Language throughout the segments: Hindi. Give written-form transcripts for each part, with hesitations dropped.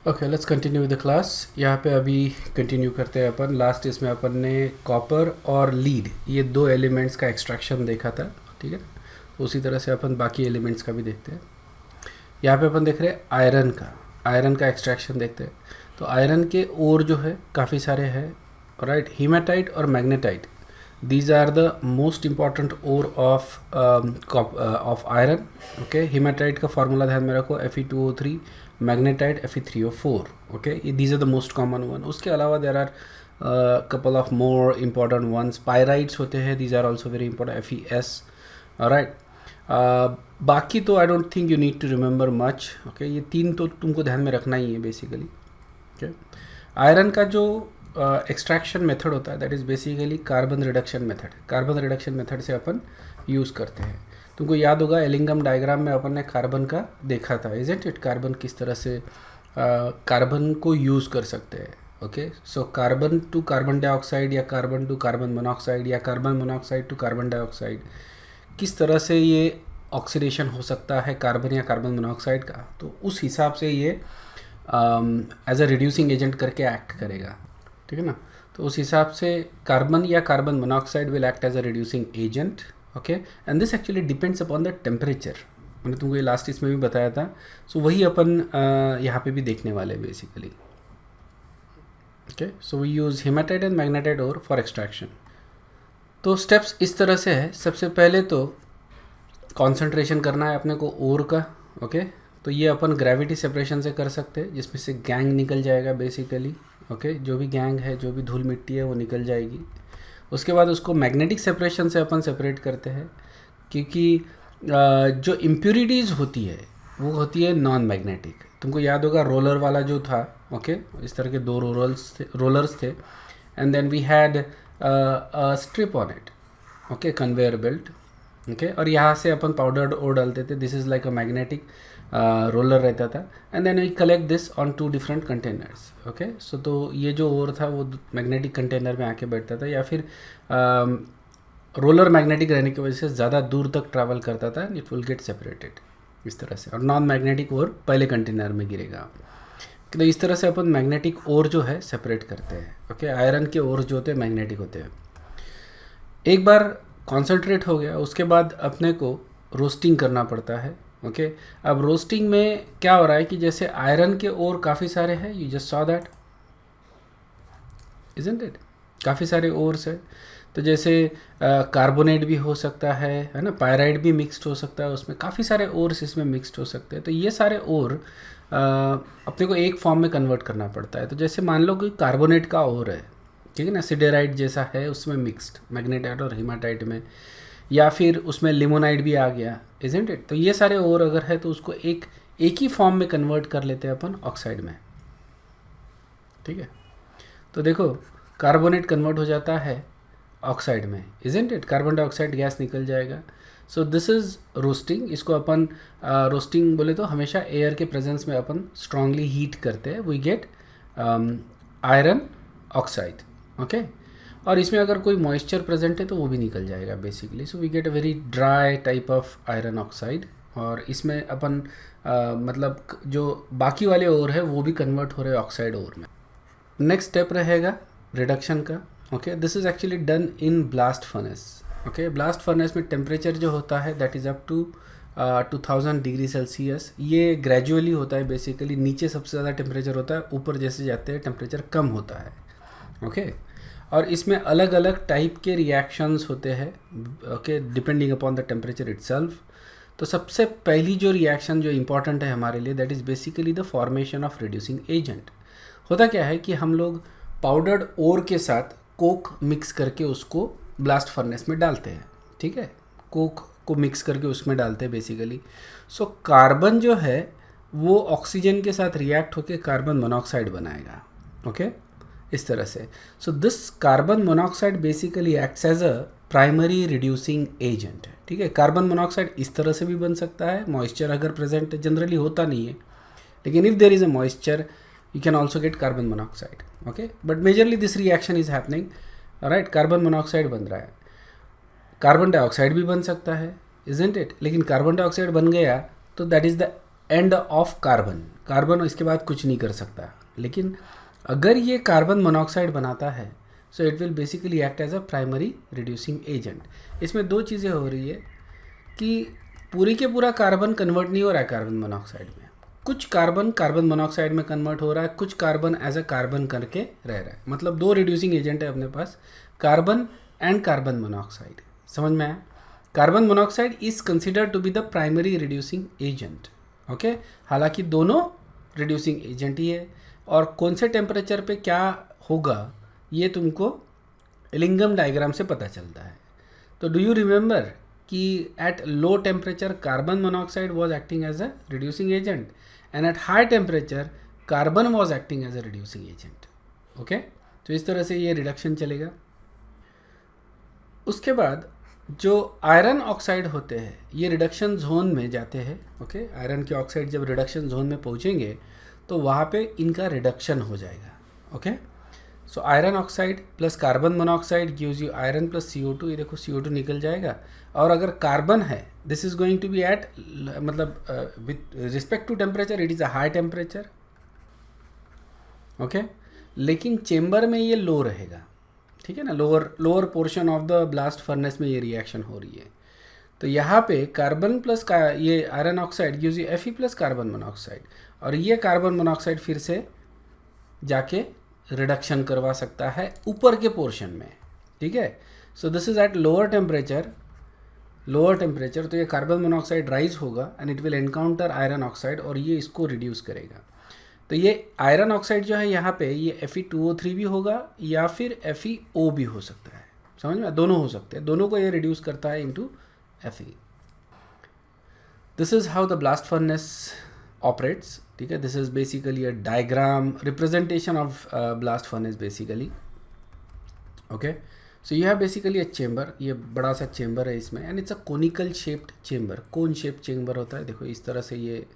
Okay, let's continue with the class. यहाँ पे अभी कंटिन्यू करते हैं अपन। लास्ट इसमें अपन ने कॉपर और लीड ये दो एलिमेंट्स का एक्सट्रैक्शन देखा था, ठीक है। उसी तरह से अपन बाकी एलिमेंट्स का भी देखते हैं। यहाँ पे अपन देख रहे हैं आयरन का एक्सट्रैक्शन देखते हैं। तो आयरन के ओर जो है काफ़ी सारे हैं, राइट। हीमाटाइट और magnetite, these are the most important ore of iron. Okay, haematite का फार्मूला ध्यान में रखो, Fe2O3, magnetite Fe3O4। Okay, these are the most common one। उसके अलावा there are couple of more important ones। Pyrites होते हैं, these are also very important, Fes। Right, बाकी तो I don't think you need to remember much. Okay, ये तीन तो तुमको ध्यान में रखना ही है बेसिकली। ओके, आयरन का जो एक्सट्रैक्शन मेथड होता है that is basically carbon reduction method. Carbon reduction method से अपन यूज़ करते हैं। तुमको याद होगा एलिंगम डायग्राम में अपन ने कार्बन का देखा था, इज़न्ट इट। कार्बन किस तरह से कार्बन को यूज़ कर सकते हैं। Okay, so carbon to carbon dioxide या कार्बन टू कार्बन मोनोऑक्साइड या carbon monoxide to carbon dioxide, किस तरह से ये ऑक्सीडेशन हो सकता है कार्बन या कार्बन मोनोऑक्साइड का, तो उस हिसाब से ये एज अ रिड्यूसिंग एजेंट करके एक्ट करेगा, ठीक है ना। तो उस हिसाब से कार्बन या carbon monoxide will act as a reducing agent. Okay, and this actually depends upon the temperature. मैंने तुमको ये लास्ट इसमें भी बताया था। सो वही अपन यहाँ पे भी देखने वाले basically. Okay, so we use haematite and magnetite ore for extraction. तो स्टेप्स इस तरह से है। सबसे पहले तो कॉन्सेंट्रेशन करना है अपने को ओर का। ओके, तो ये अपन ग्रेविटी सेपरेशन से कर सकते हैं, जिसमें से गैंग निकल जाएगा बेसिकली। ओके, जो भी गैंग है, जो भी धूल मिट्टी है वो निकल जाएगी। उसके बाद उसको मैग्नेटिक सेपरेशन से अपन सेपरेट करते हैं, क्योंकि जो इम्प्योरिटीज़ होती है वो होती है नॉन मैग्नेटिक। तुमको याद होगा रोलर वाला जो था। ओके, इस तरह के दो रोलर्स थे and then we had strip on it. Okay, conveyor belt. Okay, और यहाँ से अपन पाउडर्ड ओर डालते थे। This is like a magnetic roller रहता था and then we collect this on 2 different containers. Okay, so तो ये जो ओर था वो मैग्नेटिक कंटेनर में आके बैठता था, या फिर रोलर मैग्नेटिक रहने की वजह से ज़्यादा दूर तक ट्रैवल करता था, इट विल गेट सेपरेटेड इस तरह से। और नॉन मैग्नेटिक ओर पहले कंटेनर में गिरेगा। तो इस तरह से अपन मैग्नेटिक ओर जो है सेपरेट करते हैं। ओके, आयरन के ओर जो होते हैं मैग्नेटिक होते हैं। एक बार कॉन्सेंट्रेट हो गया, उसके बाद अपने को रोस्टिंग करना पड़ता है। ओके, अब रोस्टिंग में क्या हो रहा है कि जैसे आयरन के ओर काफ़ी सारे हैं, you just saw that, isn't it, काफ़ी सारे ओर्स है। तो जैसे कार्बोनेट भी हो सकता है ना, पायराइड भी मिक्स्ड हो सकता है, उसमें काफ़ी सारे ओर्स इसमें मिक्स्ड हो सकते हैं। तो ये सारे ओर अपने को एक फॉर्म में कन्वर्ट करना पड़ता है। तो जैसे मान लो कि कार्बोनेट का ओर है, ठीक है ना, सिडेराइट जैसा है, उसमें मिक्स्ड मैग्नेटाइट और हीमाटाइट में, या फिर उसमें लिमोनाइट भी आ गया, इजंट इट। तो ये सारे ओर अगर है तो उसको एक ही फॉर्म में कन्वर्ट कर लेते हैं अपन ऑक्साइड में, ठीक है। तो देखो कार्बोनेट कन्वर्ट हो जाता है ऑक्साइड में, isn't it, carbon dioxide gas निकल जाएगा। सो दिस इज़ रोस्टिंग। इसको अपन रोस्टिंग बोले तो हमेशा एयर के प्रेजेंस में अपन स्ट्रांगली हीट करते हैं, we get iron oxide. Okay, और इसमें अगर कोई मॉइस्चर प्रेजेंट है तो वो भी निकल जाएगा basically. So we get a very dry type of iron oxide. और इसमें अपन मतलब जो बाकी वाले ओर है वो भी कन्वर्ट हो रहे हैं ऑक्साइड ओर में। नेक्स्ट स्टेप रहेगा रिडक्शन का। Okay, this is actually done in blast furnace. Okay, blast furnace में टेम्परेचर जो होता है that is up to 2000 degree Celsius. ये ग्रेजुअली होता है बेसिकली, नीचे सबसे ज़्यादा टेम्परेचर होता है, ऊपर जैसे जाते हैं टेम्परेचर कम होता है। ओके, और इसमें अलग अलग टाइप के रिएक्शंस होते हैं। Okay, depending upon the temperature itself. तो सबसे पहली जो रिएक्शन जो इम्पॉर्टेंट है हमारे लिए that is basically the formation of reducing agent. होता क्या है कि हम लोग पाउडर्ड ओर के साथ कोक मिक्स करके उसको ब्लास्ट फर्नेस में डालते हैं, ठीक है। कोक को मिक्स करके उसमें डालते हैं बेसिकली। सो कार्बन जो है वो ऑक्सीजन के साथ रिएक्ट होकर कार्बन मोनोऑक्साइड बनाएगा। ओके, इस तरह से। So this carbon monoxide basically acts as a primary reducing agent, ठीक है। कार्बन मोनोऑक्साइड इस तरह से भी बन सकता है, मॉइस्चर अगर प्रेजेंट है, जनरली होता नहीं है, लेकिन if there is a moisture you can also get carbon monoxide. Okay, but majorly this reaction is happening, right? Carbon monoxide बन रहा है, कार्बन डाइऑक्साइड भी बन सकता है, isn't it? लेकिन कार्बन डाइऑक्साइड बन गया तो that is the end of carbon. Carbon इसके बाद कुछ नहीं कर सकता। लेकिन अगर ये कार्बन मोनोऑक्साइड बनाता है so it will basically act as a primary reducing agent. इसमें दो चीज़ें हो रही है कि पूरी के पूरा कार्बन कन्वर्ट नहीं हो रहा है कार्बन मोनोऑक्साइड में, कुछ कार्बन कार्बन मोनोऑक्साइड में कन्वर्ट हो रहा है, कुछ कार्बन एज अ कार्बन करके रह रहा है। मतलब दो रिड्यूसिंग एजेंट है अपने पास, कार्बन एंड कार्बन मोनोऑक्साइड। समझ में आया? Carbon monoxide is considered to be the primary reducing agent. Okay, हालांकि दोनों रिड्यूसिंग एजेंट ही है, और कौन से टेम्परेचर पे क्या होगा ये तुमको एलिंगम डायग्राम से पता चलता है। तो डू यू रिमेंबर कि at low temperature carbon monoxide was acting as a reducing agent and at high temperature carbon was acting as a reducing agent. Okay, तो इस तरह से ये रिडक्शन चलेगा। उसके बाद जो आयरन ऑक्साइड होते हैं ये रिडक्शन जोन में जाते हैं। ओके, आयरन के ऑक्साइड जब रिडक्शन जोन में पहुंचेंगे तो वहाँ पे इनका रिडक्शन हो जाएगा। Okay, so iron oxide plus carbon monoxide gives you iron plus CO2। ये देखो CO2 निकल जाएगा, और अगर कार्बन है this is going to be at मतलब with respect to temperature it is a high temperature. Okay, लेकिन चेम्बर में ये लो रहेगा, ठीक है ना, lower portion of the blast furnace में ये रिएक्शन हो रही है। तो यहाँ पे कार्बन प्लस का ये iron oxide gives you Fe plus carbon monoxide, और ये कार्बन मोनोऑक्साइड फिर से जाके रिडक्शन करवा सकता है ऊपर के पोर्शन में। ठीक है, so this is at lower temperature. तो ये कार्बन मोनोऑक्साइड राइज होगा and it will encounter iron oxide, और ये इसको रिड्यूस करेगा। तो ये आयरन ऑक्साइड जो है यहाँ पे ये Fe2O3 भी होगा या फिर FeO भी हो सकता है। समझ में? दोनों हो सकते हैं, दोनों को ये रिड्यूस करता है into Fe। This is how the blast furnace operates. ठीक है, this is basically a diagram representation of blast furnace basically. Okay, so यह बेसिकली अ चेम्बर, ये बड़ा सा चेम्बर है इसमें, and it's a conical shaped chamber. Cone shape chamber होता है, देखो इस तरह से ये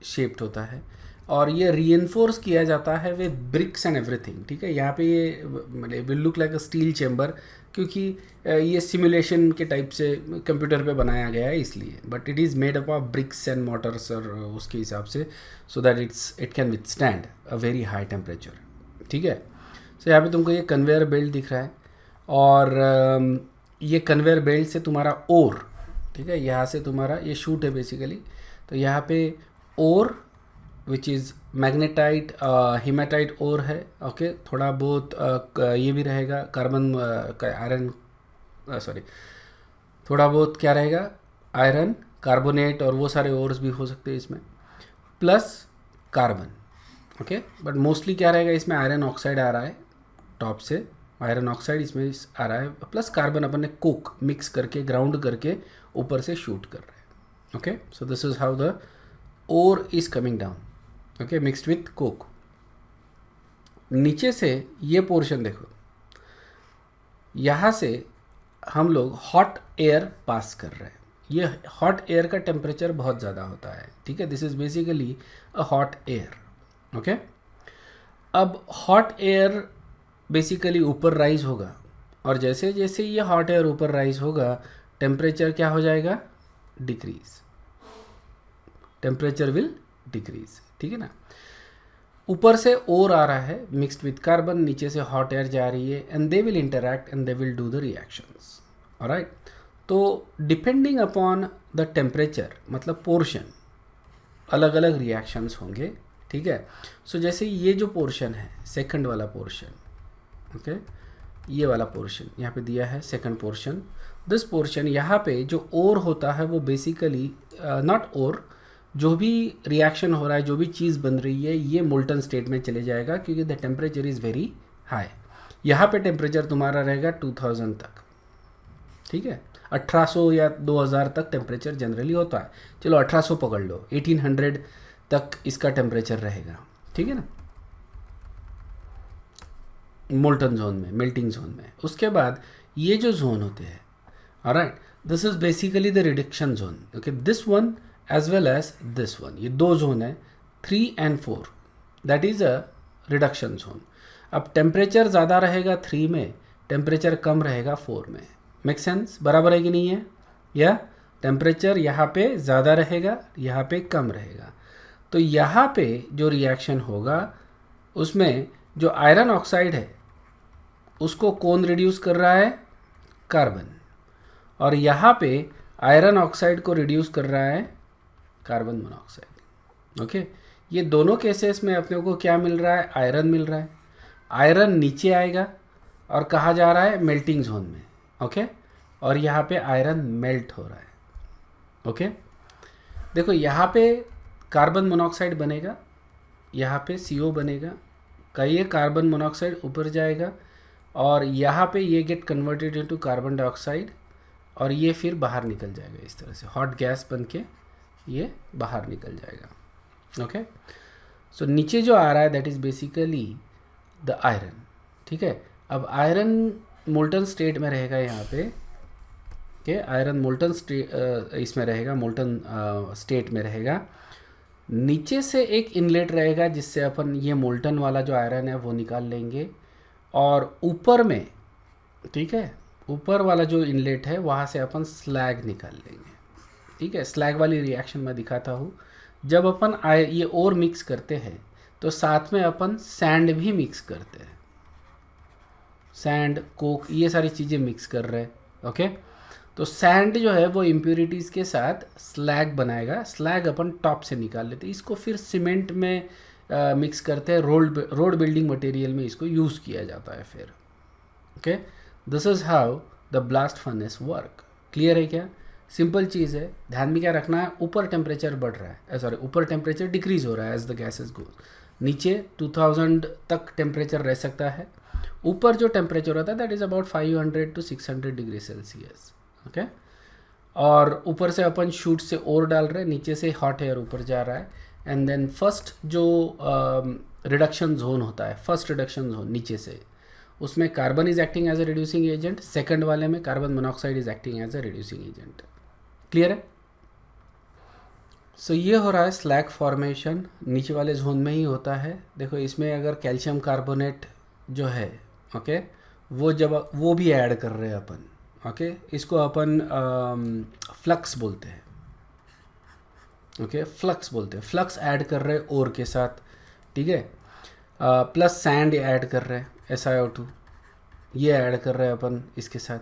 शेप्ड होता है, और ये रीइंफोर्स किया जाता है विद ब्रिक्स एंड एवरीथिंग। ठीक है, यहाँ पे ये will look like a steel chamber, क्योंकि ये सिमुलेशन के टाइप से कंप्यूटर पे बनाया गया है इसलिए, but it is made up of BRICS and Motors और उसके हिसाब से, सो that it can withstand a very high temperature. ठीक है, सो यहाँ पे तुमको ये कन्वेयर बेल्ट दिख रहा है, और ये कन्वेयर बेल्ट से तुम्हारा ओर, ठीक है, यहाँ से तुम्हारा ये शूट है बेसिकली, तो यहाँ पे ओर विच इज़ मैग्नेटाइट हीमाटाइट ओर है। ओके, थोड़ा बहुत ये भी रहेगा कार्बन आयरन सॉरी थोड़ा बहुत क्या रहेगा, आयरन कार्बोनेट और वो सारे ओर्स भी हो सकते हैं इसमें, plus carbon. Okay, but mostly क्या रहेगा इसमें, आयरन ऑक्साइड आ रहा है टॉप से, आयरन ऑक्साइड इसमें आ रहा है, प्लस कार्बन अपन ने कोक मिक्स करके ग्राउंड करके ऊपर से शूट कर रहे हैं। Okay, so this is how the ore is coming down. Okay, mixed with coke. नीचे से ये पोर्शन देखो, यहाँ से हम लोग हॉट एयर पास कर रहे हैं। ये हॉट एयर का टेम्परेचर बहुत ज़्यादा होता है। ठीक है, this is basically a hot air. Okay, अब हॉट एयर बेसिकली ऊपर राइज होगा, और जैसे जैसे ये हॉट एयर ऊपर राइज होगा टेम्परेचर क्या हो जाएगा, डिक्रीज, टेम्परेचर विल डिक्रीज। ठीक है ना, ऊपर से ओर आ रहा है मिक्स्ड विथ कार्बन, नीचे से हॉट एयर जा रही है, and they will interact and they will do the reactions. Alright, तो डिपेंडिंग अपॉन द टेम्परेचर मतलब पोर्शन अलग अलग रिएक्शंस होंगे। ठीक है, सो जैसे ये जो पोर्शन है सेकंड वाला पोर्शन, ओके, ये वाला पोर्शन यहाँ पे दिया है सेकंड पोर्शन, दिस पोर्शन यहाँ पे जो ओर होता है वो बेसिकली नॉट ओर, जो भी रिएक्शन हो रहा है, जो भी चीज़ बन रही है, ये मोल्टन स्टेट में चले जाएगा क्योंकि the temperature is very high. यहाँ पे टेम्परेचर तुम्हारा रहेगा 2000 तक। ठीक है, 1800 या 2000 तक टेम्परेचर जनरली होता है, चलो 1800 पकड़ लो, 1800 तक इसका टेम्परेचर रहेगा। ठीक है ना, मोल्टन जोन में, मेल्टिंग जोन में। उसके बाद ये जो जोन होते हैं, alright, this is basically the reduction zone. Okay, this one as well as this one, ये दो जोन है 3 and 4, that is a reduction zone. अब टेम्परेचर ज़्यादा रहेगा 3 में, टेम्परेचर कम रहेगा 4 में। Make sense? बराबर है कि नहीं है? या टेम्परेचर यहाँ पे ज़्यादा रहेगा, यहाँ पे कम रहेगा। तो यहाँ पे जो रिएक्शन होगा उसमें जो आयरन ऑक्साइड है उसको कौन रिड्यूस कर रहा है, कार्बन, और यहाँ पे आयरन ऑक्साइड को रिड्यूस कर रहा है कार्बन मोनोऑक्साइड। ओके, ये दोनों केसेस में अपने को क्या मिल रहा है, आयरन मिल रहा है। आयरन नीचे आएगा और कहाँ जा रहा है, मेल्टिंग जोन में। ओके, और यहाँ पे आयरन मेल्ट हो रहा है। ओके, देखो यहाँ पे कार्बन मोनोऑक्साइड बनेगा, यहाँ पे CO बनेगा, का ये कार्बन मोनोऑक्साइड ऊपर जाएगा और यहाँ पे ये get converted into carbon dioxide और ये फिर बाहर निकल जाएगा इस तरह से, हॉट गैस बन के ये बाहर निकल जाएगा। ओके, सो नीचे जो आ रहा है that is basically the iron. ठीक है, अब आयरन मोल्टन स्टेट में रहेगा यहाँ पे। ओके, आयरन मोल्टन स्टेट इसमें रहेगा, मोल्टन स्टेट में रहेगा। नीचे से एक इनलेट रहेगा जिससे अपन ये मोल्टन वाला जो आयरन है वो निकाल लेंगे, और ऊपर में, ठीक है, ऊपर वाला जो इनलेट है वहाँ से अपन स्लैग निकाल लेंगे। ठीक है, स्लैग वाली रिएक्शन मैं दिखाता हूँ। जब अपन ये और मिक्स करते हैं तो साथ में अपन सैंड भी मिक्स करते हैं, सैंड, कोक, ये सारी चीज़ें मिक्स कर रहे हैं। ओके, तो सैंड जो है वो इम्प्योरिटीज़ के साथ स्लैग बनाएगा। स्लैग अपन टॉप से निकाल लेते हैं, इसको फिर सीमेंट में मिक्स करते हैं, रोड बिल्डिंग मटेरियल में इसको यूज़ किया जाता है फिर। Okay, this is how the blast furnace work. Clear है क्या? सिंपल चीज़ है, ध्यान में क्या रखना है, ऊपर टेम्परेचर बढ़ रहा है, सॉरी ऊपर टेम्परेचर डिक्रीज हो रहा है एज द गैसेस गो। नीचे 2000 तक टेम्परेचर रह सकता है, ऊपर जो टेम्परेचर होता है that is about 500 to 600 degree Celsius. Okay, और ऊपर से अपन शूट से और डाल रहे हैं, नीचे से हॉट एयर ऊपर जा रहा है, एंड देन फर्स्ट जो रिडक्शन जोन होता है, फर्स्ट रिडक्शन जोन नीचे से, उसमें carbon is acting as a reducing agent, second वाले में carbon monoxide is acting as a reducing agent. Clear है? सो ये हो रहा है स्लैग फॉर्मेशन, नीचे वाले जोन में ही होता है। देखो इसमें अगर कैल्शियम कार्बोनेट जो है, ओके, वो जब वो भी ऐड कर रहे हैं अपन, ओके, इसको अपन फ्लक्स बोलते हैं। ओके, फ्लक्स बोलते हैं, फ्लक्स ऐड कर रहे हैं ओर के साथ। ठीक है, प्लस सैंड ऐड कर रहे हैं, SiO2 ये ऐड कर रहे हैं अपन इसके साथ,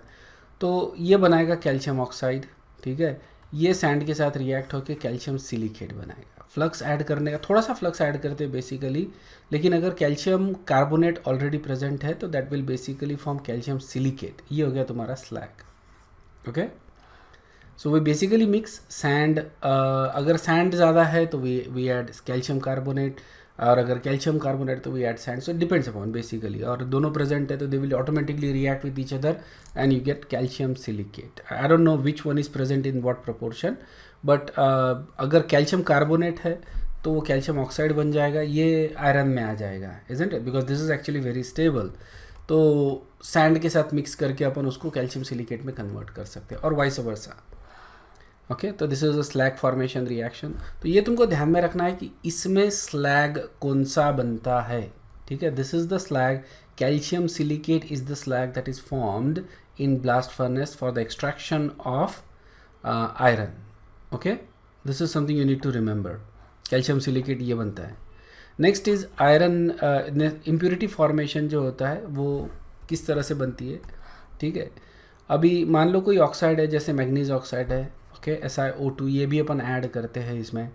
तो ये बनाएगा कैल्शियम ऑक्साइड। ठीक है, ये सैंड के साथ रिएक्ट होकर कैल्शियम सिलिकेट बनाएगा। फ्लक्स ऐड करने का, थोड़ा सा फ्लक्स ऐड करते हैं बेसिकली, लेकिन अगर कैल्शियम कार्बोनेट ऑलरेडी प्रेजेंट है तो that will basically form calcium silicate. ये हो गया तुम्हारा slag. Okay, so we basically mix sand, अगर सैंड ज़्यादा है तो वी ऐड कैल्शियम कार्बोनेट, और अगर कैल्शियम कार्बोनेट तो we add sand. So it depends upon basically, और दोनों प्रेजेंट है तो they will automatically react with each other and you get calcium silicate. I don't know which one is present in what proportion, but अगर कैल्शियम कार्बोनेट है तो वो कैल्शियम ऑक्साइड बन जाएगा, ये आयरन में आ जाएगा, isn't it, because this is actually very stable. तो सैंड के साथ मिक्स करके अपन उसको कैल्शियम सिलिकेट में कन्वर्ट कर सकते हैं, और वाइस वर्सा। ओके, तो this is a slag formation reaction. तो ये तुमको ध्यान में रखना है कि इसमें स्लैग कौन सा बनता है। ठीक है, this is the slag, calcium silicate is the slag that is formed in blast furnace for the extraction of iron. Okay, this is something you need to remember, calcium silicate ये बनता है। Next is iron impurity formation जो होता है वो किस तरह से बनती है। ठीक है, अभी मान लो कोई ऑक्साइड है, जैसे मैग्नीज ऑक्साइड है, ओके, SiO2, ये भी अपन ऐड करते हैं इसमें,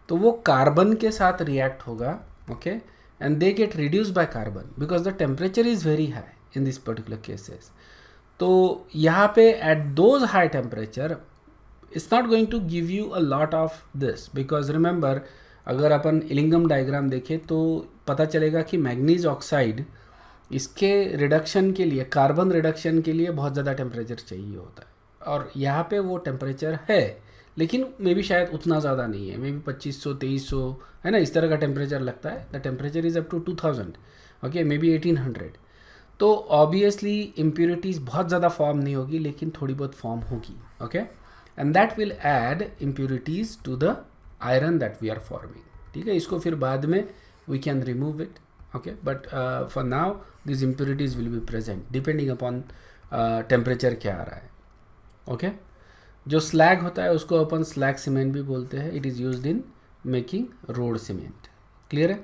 तो वो कार्बन के साथ रिएक्ट होगा, okay, and they get reduce by carbon because the temperature is very high in this particular cases. तो यहाँ पे at those high temperature it's not going to give you a lot of this, because remember अगर अपन इलिंगम डायग्राम देखें तो पता चलेगा कि मैग्नीज ऑक्साइड, इसके रिडक्शन के लिए, कार्बन रिडक्शन के लिए बहुत ज़्यादा टेम्परेचर चाहिए होता है, और यहाँ पे वो टेम्परेचर है लेकिन मे बी शायद उतना ज़्यादा नहीं है, मे बी 2500 2300 है ना, इस तरह का टेम्परेचर लगता है। The temperature is up to 2000, okay, maybe 1800। तो ऑब्वियसली इम्प्योरिटीज़ बहुत ज़्यादा फॉर्म नहीं होगी लेकिन थोड़ी बहुत फॉर्म होगी, okay, and that will add impurities to the iron that we are forming. ठीक है, इसको फिर बाद में we can remove it, okay, but for now this impurities will be present depending upon temperature क्या आ रहा है। ओके, जो स्लैग होता है उसको अपन स्लैग सीमेंट भी बोलते हैं। It is used in making road cement. Clear है?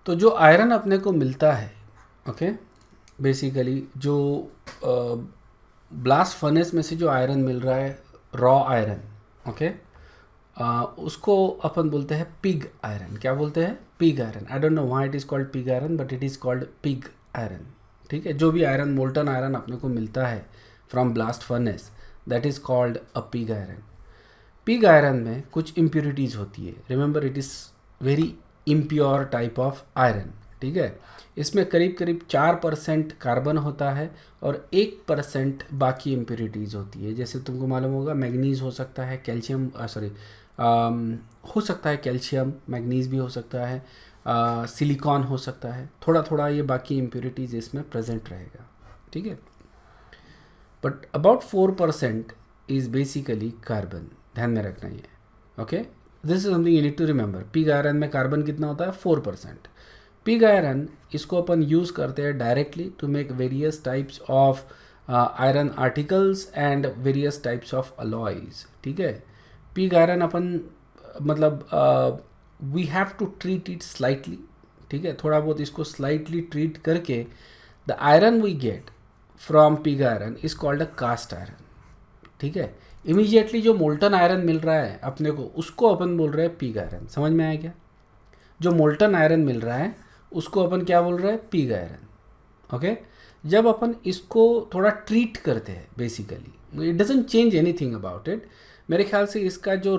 तो जो आयरन अपने को मिलता है, ओके, बेसिकली जो ब्लास्ट फर्नेस में से जो आयरन मिल रहा है, रॉ आयरन, ओके, उसको अपन बोलते हैं पिग आयरन। क्या बोलते हैं? Pig iron. I don't know why it is called pig iron, but it is called pig iron. ठीक है, जो भी आयरन, मोल्टन आयरन अपने को मिलता है from blast furnace, that is called a pig iron. Pig iron में कुछ इम्प्योरिटीज़ होती है। Remember, it is very impure type of iron. ठीक है, इसमें करीब करीब 4% कार्बन होता है और 1% बाकी इम्प्योरिटीज़ होती है। जैसे तुमको मालूम होगा, मैग्नीज हो सकता है, कैल्शियम, सॉरी, हो सकता है कैल्शियम, मैग्नीज भी हो सकता है, सिलिकॉन हो सकता है, थोड़ा थोड़ा ये बाकी इम्प्योरिटीज़ इसमें प्रेजेंट रहेगा। ठीक है, but about 4% is basically carbon. ध्यान में रखना ये। Okay, this is something you need to remember. Pig iron में कार्बन कितना होता है? 4%। पिग आयरन, इसको अपन यूज़ करते हैं directly to make various types of iron articles and various types of alloys. ठीक है, पिग आयरन अपन मतलब we have to treat it slightly. ठीक है, थोड़ा बहुत इसको स्लाइटली ट्रीट करके the iron we get from pig iron is called a cast iron. ठीक है, इमीडिएटली जो मोल्टन आयरन मिल रहा है अपने को, उसको अपन बोल रहे हैं पिग आयरन। समझ में आया क्या? जो मोल्टन आयरन मिल रहा है उसको अपन क्या बोल रहे हैं? Pig iron. ओके, जब अपन इसको थोड़ा ट्रीट करते हैं, basically it doesn't change anything about it. मेरे ख्याल से इसका जो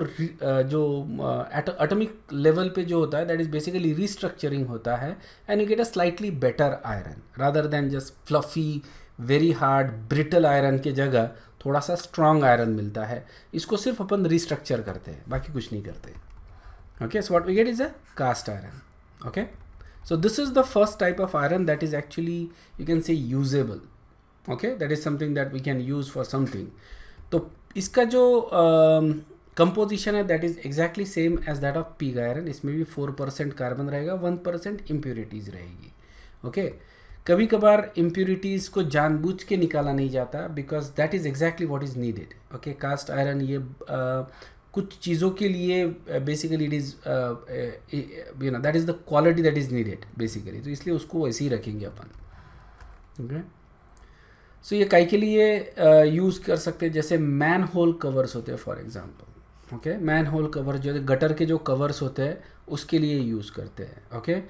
एटॉमिक लेवल पे जो होता है, दैट इज बेसिकली रिस्ट्रक्चरिंग होता है and you get a slightly better iron rather than just fluffy very hard brittle iron के जगह थोड़ा सा स्ट्रॉन्ग आयरन मिलता है। इसको सिर्फ अपन रिस्ट्रक्चर करते हैं, बाकी कुछ नहीं करते। Okay, so what we get is a cast iron. Okay, so this is the first type of iron that is actually, you can say, usable. Okay, that is something that we can use for something. तो इसका जो कंपोजिशन है that is exactly same as that of pig iron. इसमें भी 4% कार्बन रहेगा, 1% इम्प्योरिटीज़ रहेगी। ओके, कभी कभार इम्प्योरिटीज़ को जानबूझ के निकाला नहीं जाता because that is exactly what is needed. Okay, cast iron ये कुछ चीज़ों के लिए basically it is you know that is the quality that is needed basically, तो इसलिए उसको वैसे ही रखेंगे अपन। ओके, सो ये काई के लिए यूज़ कर सकते हैं, जैसे मैन होल कवर्स होते हैं for example. Okay, manhole cover जो है गटर के जो कवर्स होते हैं उसके लिए यूज़ करते हैं। ओके,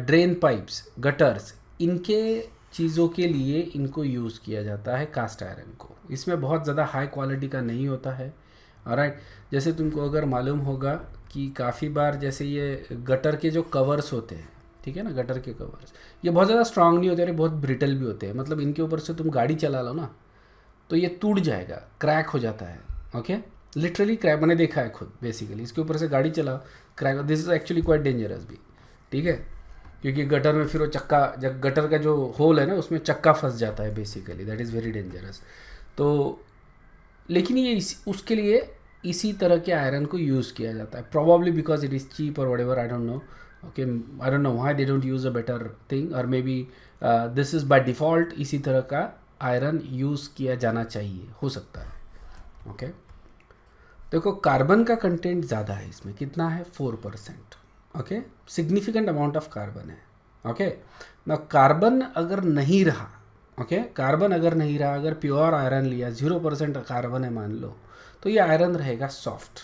ड्रेन पाइप्स, गटर्स, इनके चीज़ों के लिए इनको यूज़ किया जाता है कास्ट आयरन को। इसमें बहुत ज़्यादा हाई क्वालिटी का नहीं होता है। ऑलराइट, जैसे तुमको अगर मालूम होगा कि काफ़ी बार जैसे ये गटर के जो कवर्स होते हैं, ठीक है ना, गटर के कवर्स ये बहुत ज़्यादा स्ट्रांग नहीं होते और बहुत ब्रिटल भी होते हैं। मतलब इनके ऊपर से तुम गाड़ी चला लो ना तो ये टूट जाएगा, क्रैक हो जाता है। ओके, लिटरली क्रैक, मैंने देखा है खुद। बेसिकली इसके ऊपर से गाड़ी चला, crack, this is actually quite dangerous भी। ठीक है, क्योंकि गटर में फिर वो चक्का, जब गटर का जो होल है ना उसमें चक्का फंस जाता है, basically that is very dangerous. तो लेकिन ये उसके लिए इसी तरह के आयरन को यूज़ किया जाता है, probably because it is cheap और whatever, I don't know. Okay, I don't know why they don't use a better thing, और maybe this is by default इसी तरह का आयरन यूज़ किया जाना चाहिए, हो सकता है। ओके, देखो कार्बन का कंटेंट ज़्यादा है इसमें, कितना है? 4%। Okay, significant amount of carbon है। ओके, ना कार्बन अगर नहीं रहा, ओके, कार्बन अगर नहीं रहा, अगर प्योर आयरन लिया, 0% कार्बन है मान लो, तो ये आयरन रहेगा सॉफ्ट।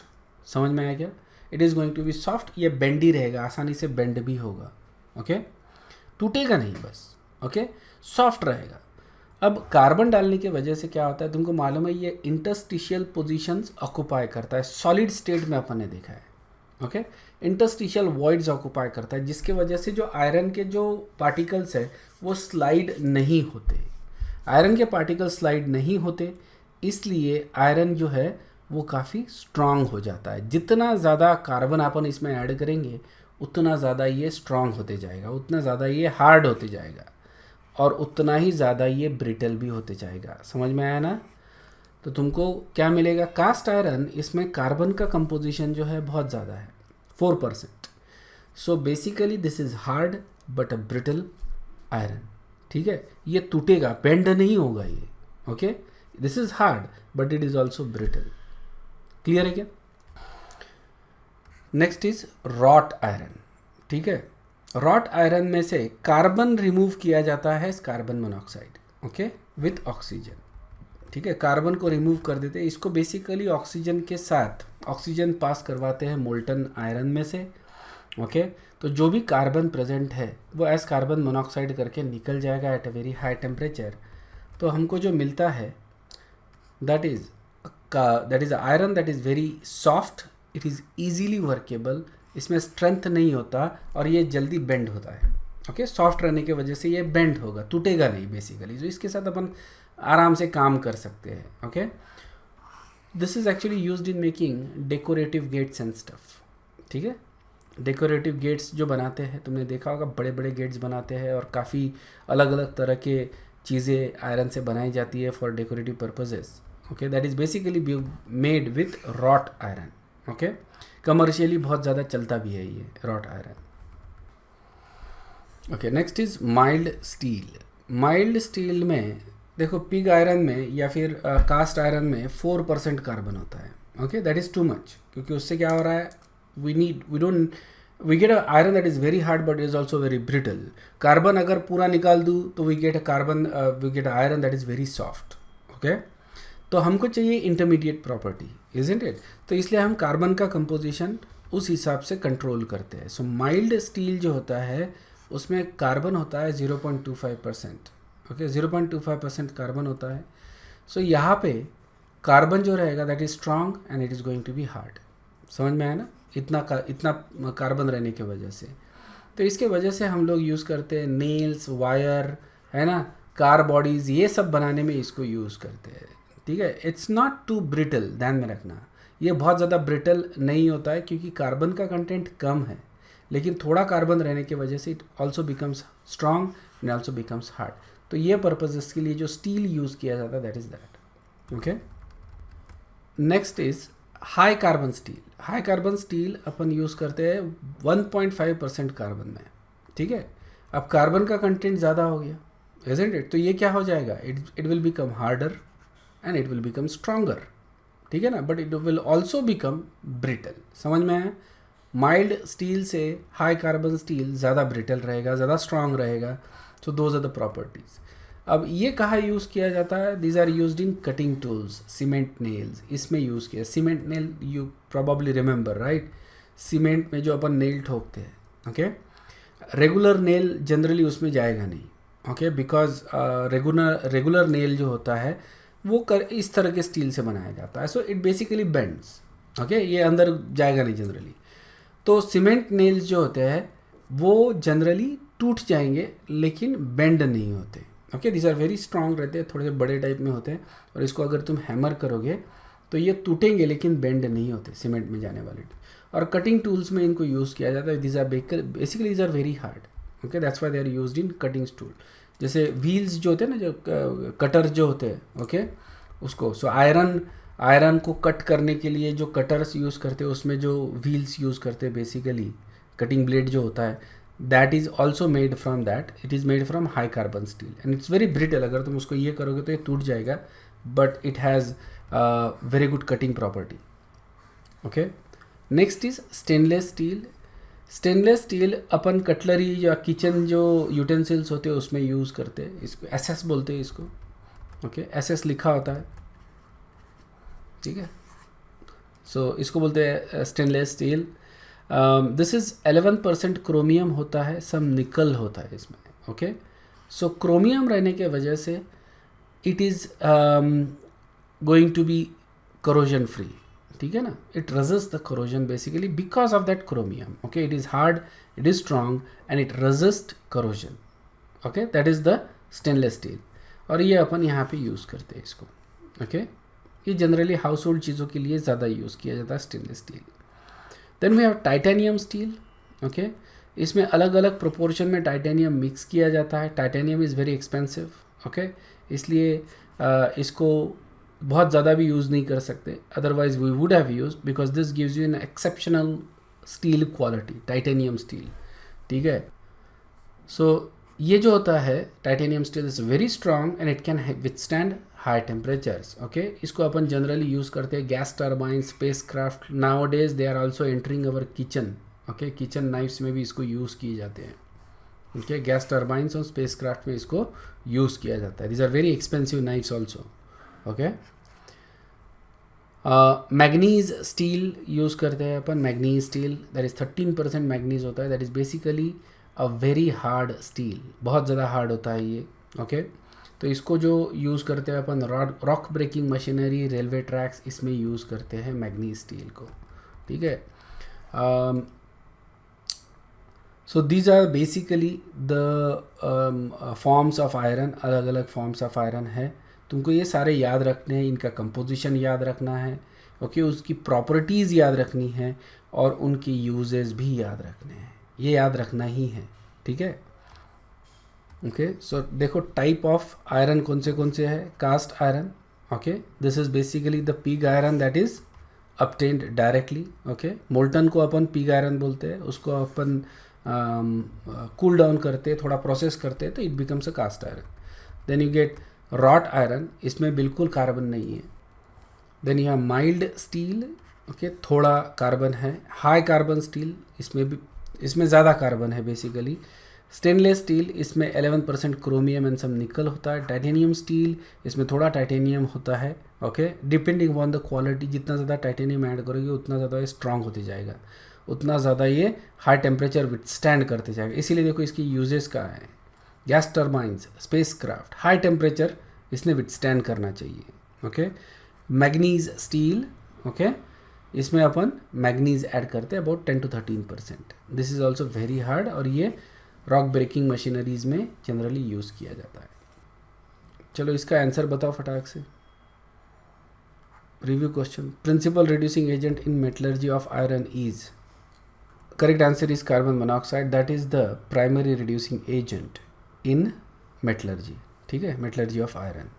समझ में आया क्या? It is going to be soft, ये बेंडी रहेगा, आसानी से बेंड भी होगा। ओके, टूटेगा नहीं बस। ओके, सॉफ्ट रहेगा। अब कार्बन डालने की वजह से क्या होता है तुमको मालूम है, ये इंटरस्टिशियल पोजीशंस ऑक्युपाई करता है। सॉलिड स्टेट में अपन ने देखा है। ओके, इंटरस्टिशियल वॉइड्स ऑक्युपाई करता है, जिसके वजह से जो आयरन के जो पार्टिकल्स है वो स्लाइड नहीं होते। आयरन के पार्टिकल स्लाइड नहीं होते, इसलिए आयरन जो है वो काफ़ी स्ट्रांग हो जाता है। जितना ज़्यादा कार्बन अपन इसमें ऐड करेंगे उतना ज़्यादा ये स्ट्रांग होते जाएगा, उतना ज़्यादा ये हार्ड होते जाएगा और उतना ही ज़्यादा ये ब्रिटल भी होते जाएगा। समझ में आया ना? तो तुमको क्या मिलेगा? कास्ट आयरन, इसमें कार्बन का कंपोजिशन जो है बहुत ज़्यादा है, 4%। So basically this is hard but a brittle iron. ठीक है, ये टूटेगा, बेंड नहीं होगा ये। Okay, this is hard but it is also brittle. Clear है क्या? नेक्स्ट इज रॉट आयरन, ठीक है। रॉट आयरन में से कार्बन रिमूव किया जाता है carbon monoxide, okay, with oxygen, ठीक है। कार्बन को रिमूव कर देते हैं, इसको बेसिकली ऑक्सीजन के साथ ऑक्सीजन पास करवाते हैं मोल्टन आयरन में से, ओके। तो जो भी कार्बन प्रेजेंट है वो एज कार्बन मोनोऑक्साइड करके निकल जाएगा at a very high temperature. तो हमको जो मिलता है that is iron that is very soft, it is easily workable, इसमें स्ट्रेंथ नहीं होता और ये जल्दी बेंड होता है, ओके। सॉफ्ट रहने की वजह से ये बेंड होगा, टूटेगा नहीं बेसिकली, तो इसके साथ अपन आराम से काम कर सकते हैं, okay. This is actually used in making decorative gates and stuff, ठीक है। डेकोरेटिव गेट्स जो बनाते हैं, तुमने देखा होगा बड़े बड़े गेट्स बनाते हैं और काफ़ी अलग अलग तरह के चीज़ें आयरन से बनाई जाती है for decorative purposes, okay. That is basically made with wrought iron, okay. Commercially बहुत ज़्यादा चलता भी है ये wrought iron, okay. Next is mild steel. Mild steel में देखो पिग आयरन में या फिर कास्ट आयरन में 4% कार्बन होता है, okay. That is too much, क्योंकि उससे क्या हो रहा है, we get a iron that is very hard but is also very brittle. Carbon अगर पूरा निकाल दूँ तो we get a iron that is very soft, okay. तो हमको चाहिए इंटरमीडिएट प्रॉपर्टी, isn't it? तो इसलिए हम कार्बन का कंपोजिशन उस हिसाब से कंट्रोल करते हैं। सो माइल्ड स्टील जो होता है उसमें कार्बन होता है 0.25%, ओके। 0.25% कार्बन होता है। सो यहाँ पे कार्बन जो रहेगा that is strong and it is going to be hard. समझ में आया ना, इतना कार्बन रहने की वजह से। तो इसके वजह से हम लोग यूज़ करते हैं नेल्स, वायर, है ना, कार बॉडीज़, ये सब बनाने में इसको यूज़ करते हैं, ठीक है। इट्स नॉट टू ब्रिटल, ध्यान में रखना, ये बहुत ज़्यादा ब्रिटल नहीं होता है क्योंकि कार्बन का कंटेंट कम है, लेकिन थोड़ा कार्बन रहने की वजह से it also becomes strong and also becomes hard. तो ये पर्पजेस के लिए जो स्टील यूज़ किया जाता है that is that, okay. Next is high carbon steel. High carbon steel upon use करते हैं 1.5% कार्बन में, ठीक है। अब कार्बन का कंटेंट ज़्यादा हो गया, isn't it? तो ये क्या हो जाएगा, it will become harder and it will become stronger, ठीक है ना, but it will also become brittle. समझ में आया? माइल्ड स्टील से हाई कार्बन स्टील ज़्यादा ब्रिटल रहेगा, ज़्यादा स्ट्रॉन्ग रहेगा। So those are the properties. अब ये कहाँ यूज़ किया जाता है, these are used in cutting tools, cement nails, इसमें यूज़ किया। Cement nail you probably remember, right, cement में जो अपन नेल ठोकते हैं, ओके। रेगुलर नेल जनरली उसमें जाएगा नहीं, ओके, बिकॉज रेगुलर नेल जो होता है वो इस तरह के स्टील से बनाया जाता है। So it basically bends, okay, ये अंदर जाएगा नहीं जनरली। तो सीमेंट नेल्स जो होते हैं वो जनरली टूट जाएंगे लेकिन बेंड नहीं होते, okay. These are very strong रहते हैं, थोड़े से बड़े टाइप में होते हैं, और इसको अगर तुम हैमर करोगे तो ये टूटेंगे लेकिन बेंड नहीं होते सीमेंट में जाने वाले। और कटिंग टूल्स में इनको यूज़ किया जाता है। These are basically these are very hard, okay, that's why they are used in cutting tool. जैसे व्हील्स जो होते हैं ना, जो कटर जो होते हैं, ओके, उसको सो आयरन को कट करने के लिए जो कटर्स यूज़ करते हैं उसमें जो व्हील्स यूज़ करते हैं, बेसिकली कटिंग ब्लेड जो होता है that is also made from that, it is made from high carbon steel and it's very brittle. अगर तुम उसको ये करोगे तो ये टूट जाएगा, but it has very good cutting property, okay. Next is stainless steel. Stainless steel upon cutlery या किचन जो यूटेंसिल्स होते हैं उसमें यूज़ करते हैं। इसको एसएस बोलते हैं इसको, ओके, एसएस लिखा होता है, ठीक है। सो इसको बोलते हैं stainless steel. This is 11% chromium होता है, सम निकल होता है इसमें, ओके। सो क्रोमियम रहने के वजह से it is going to be corrosion free, ठीक है ना। It resist the corrosion basically because of that chromium, okay. It is hard, it is strong and it resist corrosion, okay. That is the stainless steel, और ये अपन यहाँ पे यूज़ करते हैं इसको, ओके। ये जनरली हाउस होल्ड चीज़ों के लिए ज़्यादा यूज़ किया जाता है stainless steel. Then we have titanium steel, okay. इसमें अलग अलग प्रोपोर्शन में टाइटेनियम मिक्स किया जाता है। Titanium is very expensive, okay, इसलिए इसको बहुत ज़्यादा भी यूज़ नहीं कर सकते, otherwise we would have use, because this gives you an exceptional steel quality, titanium steel, ठीक है। सो ये जो होता है titanium steel is very strong and it can withstand high temperatures. Okay, इसको अपन जनरली यूज़ करते हैं gas turbine, spacecraft, nowadays they are also entering our kitchen. Okay, kitchen knives में भी इसको यूज़ किए जाते हैं। ओके, गैस टर्बाइंस और स्पेस क्राफ्ट में इसको यूज़ किया जाता है। These are very expensive knives also. Okay, manganese steel use करते हैं अपन। Manganese steel that is 13% manganese होता है। That is basically a very hard steel, बहुत ज़्यादा हार्ड होता है ये। ओके, तो इसको जो यूज़ करते हैं अपन rock breaking machinery, railway tracks, इसमें यूज़ करते हैं मैग्नीज स्टील को। ठीक है, so these are basically the forms of iron. अलग अलग फॉर्म्स ऑफ आयरन है, तुमको ये सारे याद रखने हैं, इनका कंपोजिशन याद रखना है। ओके, उसकी प्रॉपर्टीज़ याद रखनी है और उनकी यूजेस भी याद रखने हैं, ये याद रखना ही है। ठीक है, ओके, सो देखो टाइप ऑफ आयरन कौन से है। Cast iron, okay, this is basically the pig iron that is obtained directly. Okay, molten को अपन पिग आयरन बोलते हैं, उसको अपन कूल डाउन करते, थोड़ा प्रोसेस करते, तो it becomes a cast iron. Then you get wrought iron, इसमें बिल्कुल कार्बन नहीं है। Then you have mild steel, okay, थोड़ा कार्बन है। हाई कार्बन स्टील, इसमें ज़्यादा कार्बन है बेसिकली। स्टेनलेस स्टील, इसमें 11% क्रोमियम एंड सम निकल होता है। टाइटेनियम स्टील, इसमें थोड़ा टाइटेनियम होता है। Okay, depending on the quality, जितना ज़्यादा टाइटेनियम ऐड करोगे उतना ज़्यादा ये स्ट्रांग होती जाएगा, उतना ज़्यादा ये हाई टेम्परेचर विथस्टैंड करते जाएगा। इसीलिए देखो इसकी यूजेस कहाँ है। Gas turbines, space craft, high temperature इसने विथस्टैंड करना चाहिए। ओके, मैग्नीज स्टील, ओके, इसमें अपन मैग्नीज ऐड करते हैं about 10 to 13%। This is also very hard और ये रॉक ब्रेकिंग मशीनरीज में जनरली यूज़ किया जाता है। चलो इसका आंसर बताओ फटाक से। Review question, principal reducing agent in metallurgy of iron is, correct answer is carbon monoxide, that is the primary reducing agent in metallurgy. ठीक है, मेटलर्जी ऑफ आयरन।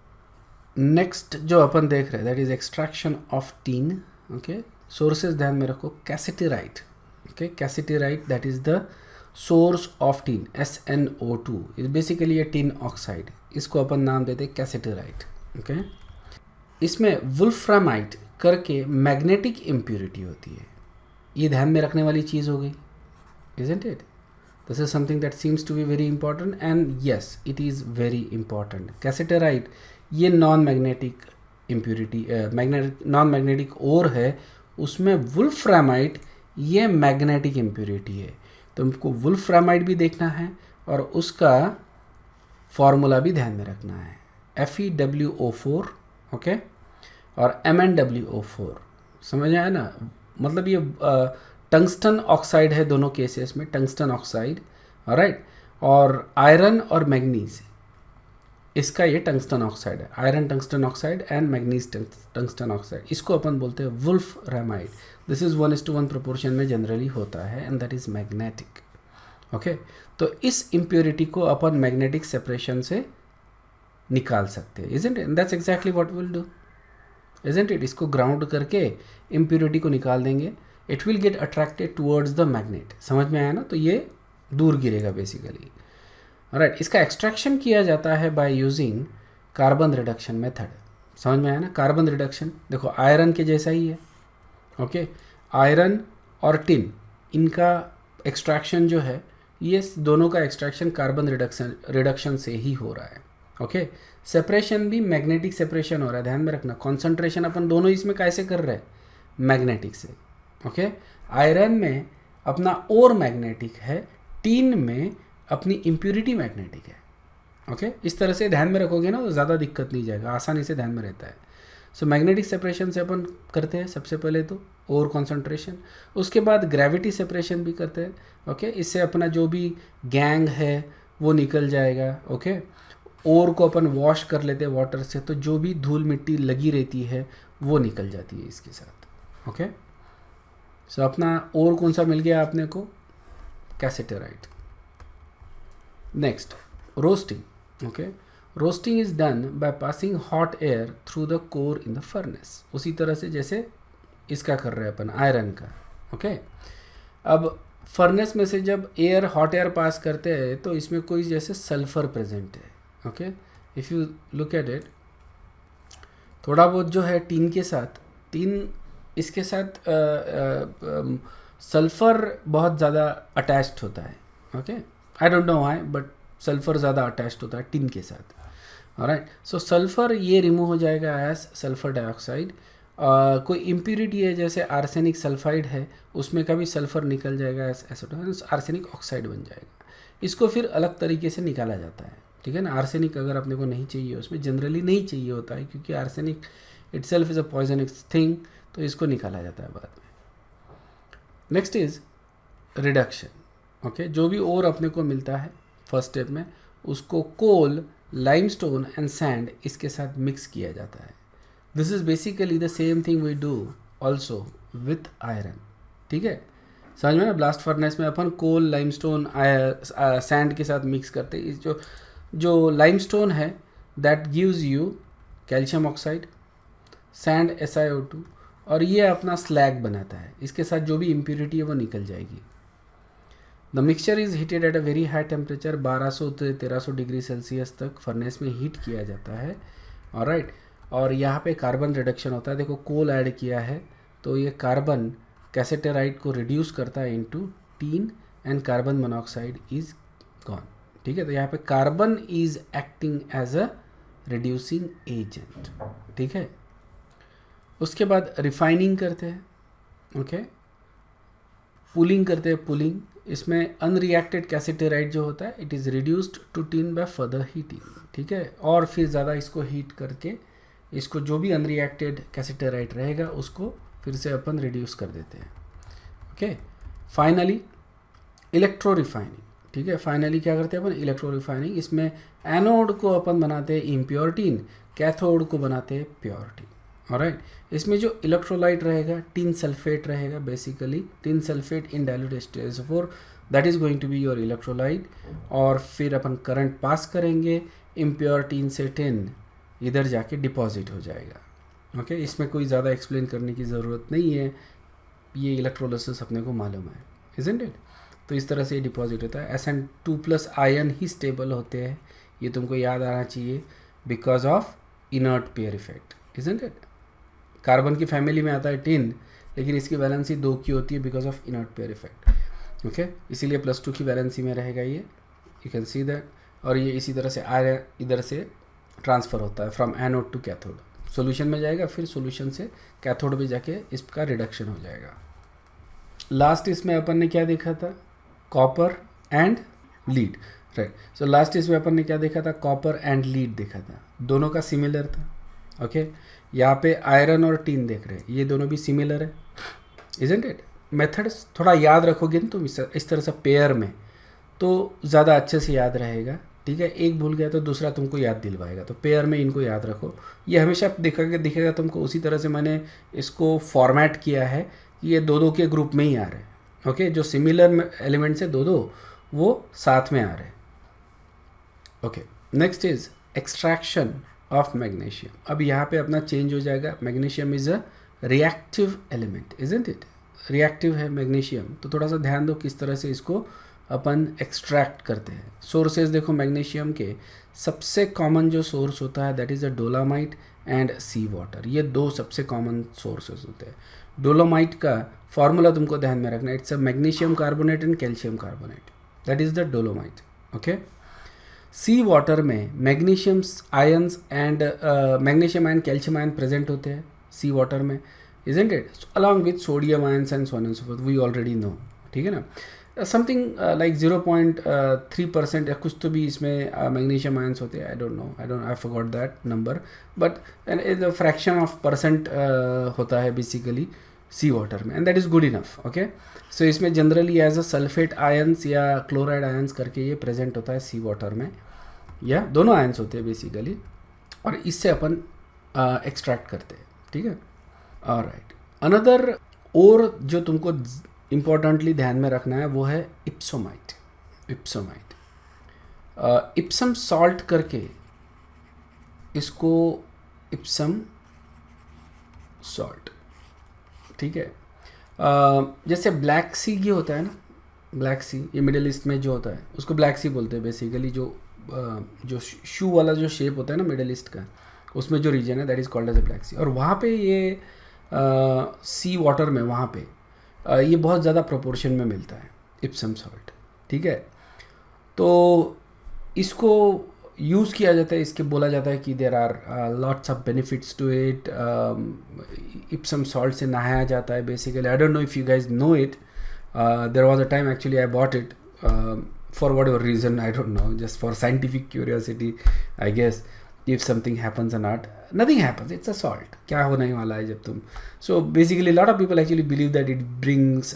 नेक्स्ट जो अपन देख रहे हैं that is extraction of tin. Okay, sources ध्यान में रखो। Cassiterite, okay, cassiterite that is the source of tin, SnO2 is basically a tin oxide, इसको अपन नाम देते हैं कैसिटेराइट। ओके, इसमें वुल्फ्रामाइट करके मैग्नेटिक इम्प्योरिटी होती है, ये ध्यान में रखने वाली चीज़ हो गई, isn't it? This is something that seems to be very important and yes, it is very important. Cassiterite ये non magnetic impurity, non magnetic ore है, उसमें वुल्फ्रामाइट ये मैग्नेटिक इम्प्योरिटी है। तो हमको वुल्फ्रामाइट भी देखना है और उसका फॉर्मूला भी ध्यान में रखना है, FeWO4, ओके, और MnWO4। समझ आया ना, मतलब ये टंगस्टन ऑक्साइड है दोनों केसेस में, टंगस्टन ऑक्साइड, राइट। और आयरन और मैग्नीज, इसका ये टंगस्टन ऑक्साइड है, iron tungsten oxide and manganese tungsten oxide, इसको अपन बोलते हैं वुल्फ्रामाइड। दिस इज 1:1 प्रोपोर्शन में जनरली होता है and that is magnetic. Okay, तो इस इम्प्योरिटी को अपन मैग्नेटिक सेपरेशन से निकाल सकते हैं, isn't it? That's exactly what will do, isn't it? इसको ग्राउंड करके इम्प्योरिटी को निकाल देंगे, it will get attracted towards the magnet. समझ में आया ना? तो ये दूर गिरेगा बेसिकली, राइट। इसका एक्सट्रैक्शन किया जाता है by using carbon reduction method. समझ में आया ना? कार्बन रिडक्शन देखो आयरन के जैसा ही है, ओके। आयरन और टिन, इनका एक्सट्रैक्शन जो है, ये दोनों का एक्सट्रैक्शन कार्बन रिडक्शन से ही हो रहा है, ओके। सेपरेशन भी मैग्नेटिक सेपरेशन हो रहा है, ध्यान में रखना। कॉन्सेंट्रेशन अपन दोनों इसमें कैसे कर रहे हैं? मैग्नेटिक से, ओके। आयरन में अपना ओर मैग्नेटिक है, टिन में अपनी इम्प्यूरिटी मैग्नेटिक है, ओके। इस तरह से ध्यान में रखोगे ना तो ज़्यादा दिक्कत नहीं जाएगा, आसानी से ध्यान में रहता है। सो मैग्नेटिक सेपरेशन से अपन करते हैं सबसे पहले तो ओर कॉन्सेंट्रेशन, उसके बाद ग्रेविटी सेपरेशन भी करते हैं, ओके। इससे अपना जो भी गैंग है वो निकल जाएगा, ओके। ओर को अपन वॉश कर लेते हैं वाटर से, तो जो भी धूल मिट्टी लगी रहती है वो निकल जाती है इसके साथ, ओके। सो अपना ओर कौन सा मिल गया आपने को? Cassiterite. Next roasting, okay. Roasting is done by passing hot air through the core in the furnace, उसी तरह से जैसे इसका कर रहे हैं अपन आयरन का, ओके। अब फर्नेस में से जब एयर हॉट एयर पास करते हैं तो इसमें कोई जैसे सल्फर प्रेजेंट है, okay. If you look at it, थोड़ा बहुत जो है टीन के साथ, टीन इसके साथ सल्फ़र बहुत ज़्यादा अटैच्ड होता है। Okay, I don't know why, but sulphur ज़्यादा अटैच्ड होता है टीन के साथ। ऑलराइट, सो सल्फ़र ये रिमूव हो जाएगा एज सल्फ़र डाइऑक्साइड। कोई इम्प्यूरिटी है जैसे आर्सेनिक सल्फाइड है, उसमें का भी सल्फ़र निकल जाएगा एज एसिटोन, आर्सेनिक ऑक्साइड बन जाएगा। इसको फिर अलग तरीके से निकाला जाता है, ठीक है ना। आर्सेनिक अगर अपने को नहीं चाहिए, उसमें जनरली नहीं चाहिए होता है क्योंकि arsenic itself is a poisonous thing, तो इसको निकाला जाता है बाद में। Next is reduction. ओके, जो भी और अपने को मिलता है फर्स्ट स्टेप में, उसको कोल, लाइमस्टोन एंड सैंड इसके साथ मिक्स किया जाता है। This is basically the same thing we do also with iron, ठीक है। समझ में ना, ब्लास्ट फर्नेस में अपन कोल, लाइमस्टोन, सैंड के साथ मिक्स करते हैं। जो लाइमस्टोन है that gives you calcium oxide, sand SiO2, और ये अपना स्लैग बनाता है। इसके साथ जो भी इम्प्यूरिटी है वो निकल जाएगी। The mixture is heated at a very high temperature, 1200 से 1300 डिग्री सेल्सियस तक फर्नेस में हीट किया जाता है। ऑलराइट, और यहाँ पे कार्बन रिडक्शन होता है। देखो कोल ऐड किया है तो ये कार्बन कैसेटेराइड को रिड्यूस करता है into tin and carbon monoxide is gone, ठीक है। तो यहाँ पे carbon is acting as a reducing agent, ठीक है। उसके बाद रिफाइनिंग करते हैं, ओके, पुलिंग करते हैं। पुलिंग, इसमें अनरिएक्टेड कैसेटेराइड जो होता है it is reduced to tin by further heating, ठीक है। और फिर ज़्यादा इसको हीट करके इसको जो भी अनरिएक्टेड कैसेटेराइड रहेगा उसको फिर से अपन रिड्यूस कर देते हैं, ओके। फाइनली इलेक्ट्रो रिफाइनिंग, ठीक है। फाइनली क्या करते हैं अपन, इलेक्ट्रो रिफाइनिंग। इसमें एनोड को अपन बनाते हैं इम्प्योर टीन, कैथोड को बनाते हैं प्योर टीन। ऑलराइट, इसमें जो इलेक्ट्रोलाइट रहेगा टिन सल्फेट रहेगा, basically tin sulphate in dilute H2SO4, that is going to be your electrolyte. और फिर अपन करंट पास करेंगे, इम्प्योर टिन से टिन इधर जाके डिपॉजिट हो जाएगा। ओके, इसमें कोई ज़्यादा एक्सप्लेन करने की ज़रूरत नहीं है, ये इलेक्ट्रोलिसिस अपने को मालूम है, इजंट इट। तो इस तरह से ये डिपॉजिट होता है। Sn2+ आयन ही स्टेबल होते हैं, ये तुमको याद आना चाहिए, because of inert pair effect, isn't it. Carbon की फैमिली में आता है टिन, लेकिन इसकी वैलेंसी 2 की होती है because of inert pair effect, okay. इसीलिए +2 की वैलेंसी में रहेगा ये, यू कैन सी दैट। और ये इसी तरह से आयरन इधर से ट्रांसफ़र होता है from anode to cathode, solution में जाएगा, फिर सॉल्यूशन से कैथोड में जाके इसका रिडक्शन हो जाएगा। लास्ट इसमें अपन ने क्या देखा था, copper and lead, right. So last इसमें अपन ने क्या देखा था, कॉपर एंड लीड देखा था, दोनों का सिमिलर था, ओके। यहाँ पे आयरन और टीन देख रहे हैं, ये दोनों भी सिमिलर है, इजंट इट। मेथड्स थोड़ा याद रखोगे ना तुम इस तरह से पेयर में, तो ज़्यादा अच्छे से याद रहेगा, ठीक है। एक भूल गया तो दूसरा तुमको याद दिलवाएगा, तो पेयर में इनको याद रखो। ये हमेशा दिखेगा तुमको उसी तरह से मैंने इसको फॉर्मेट किया है कि ये दो के ग्रुप में ही आ रहे हैं, ओके। जो सिमिलर एलिमेंट्स है दो वो साथ में आ रहे हैं, okay. Next is extraction of magnesium. अब यहाँ पे अपना चेंज हो जाएगा, magnesium is a reactive element, isn't it. Reactive है मैग्नीशियम, तो थोड़ा सा ध्यान दो किस तरह से इसको अपन एक्सट्रैक्ट करते हैं। सोर्सेज देखो मैग्नीशियम के, सबसे कॉमन जो सोर्स होता है that is a dolomite and sea water, ये दो सबसे कॉमन सोर्सेज होते हैं। डोलामाइट का फॉर्मूला तुमको ध्यान में रखना, it's a magnesium carbonate and calcium carbonate, that is the dolomite, okay. Sea water में magnesium ions and magnesium ion, calcium ion present होते हैं सी वाटर में, isn't it, along with sodium ions and so on and so forth, we already know, ठीक है ना। समथिंग लाइक 0.3% या कुछ तो भी इसमें मैग्नीशियम आयंस होते हैं, I forgot that number, but the fraction of percent होता है बेसिकली सी वाटर में, and that is good enough, okay. So इसमें generally as a sulphate ions या क्लोराइड आयंस करके ये प्रेजेंट होता है सी वाटर में, या दोनों आयंस होते हैं बेसिकली, और इससे अपन एक्सट्रैक्ट करते हैं, ठीक है। ऑलराइट, अनदर और जो तुमको इम्पोर्टेंटली ध्यान में रखना है वो है इप्सोमाइट। इप्सम सॉल्ट करके इसको इप्सम सॉल्ट, ठीक है। जैसे ब्लैक सी ये होता है ना, ब्लैक सी, ये मिडिल ईस्ट में जो होता है उसको ब्लैक सी बोलते हैं बेसिकली। जो शू वाला जो शेप होता है ना मिडिल ईस्ट का, उसमें जो रीजन है that is called as a Black Sea. और वहाँ पे ये सी वाटर में वहाँ पे ये बहुत ज़्यादा प्रोपोर्शन में मिलता है इप्सम सॉल्ट, ठीक है। तो इसको यूज़ किया जाता है, इसके बोला जाता है कि there are lots of benefits to it. Epsom salt से नहाया जाता है basically. I don't know if you guys know it. There was a time actually I bought it for whatever reason, I don't know, just for scientific curiosity, I guess, if something happens or not. Nothing happens, it's a salt. क्या होने वाला है जब तुम, so basically a lot of people actually believe that it brings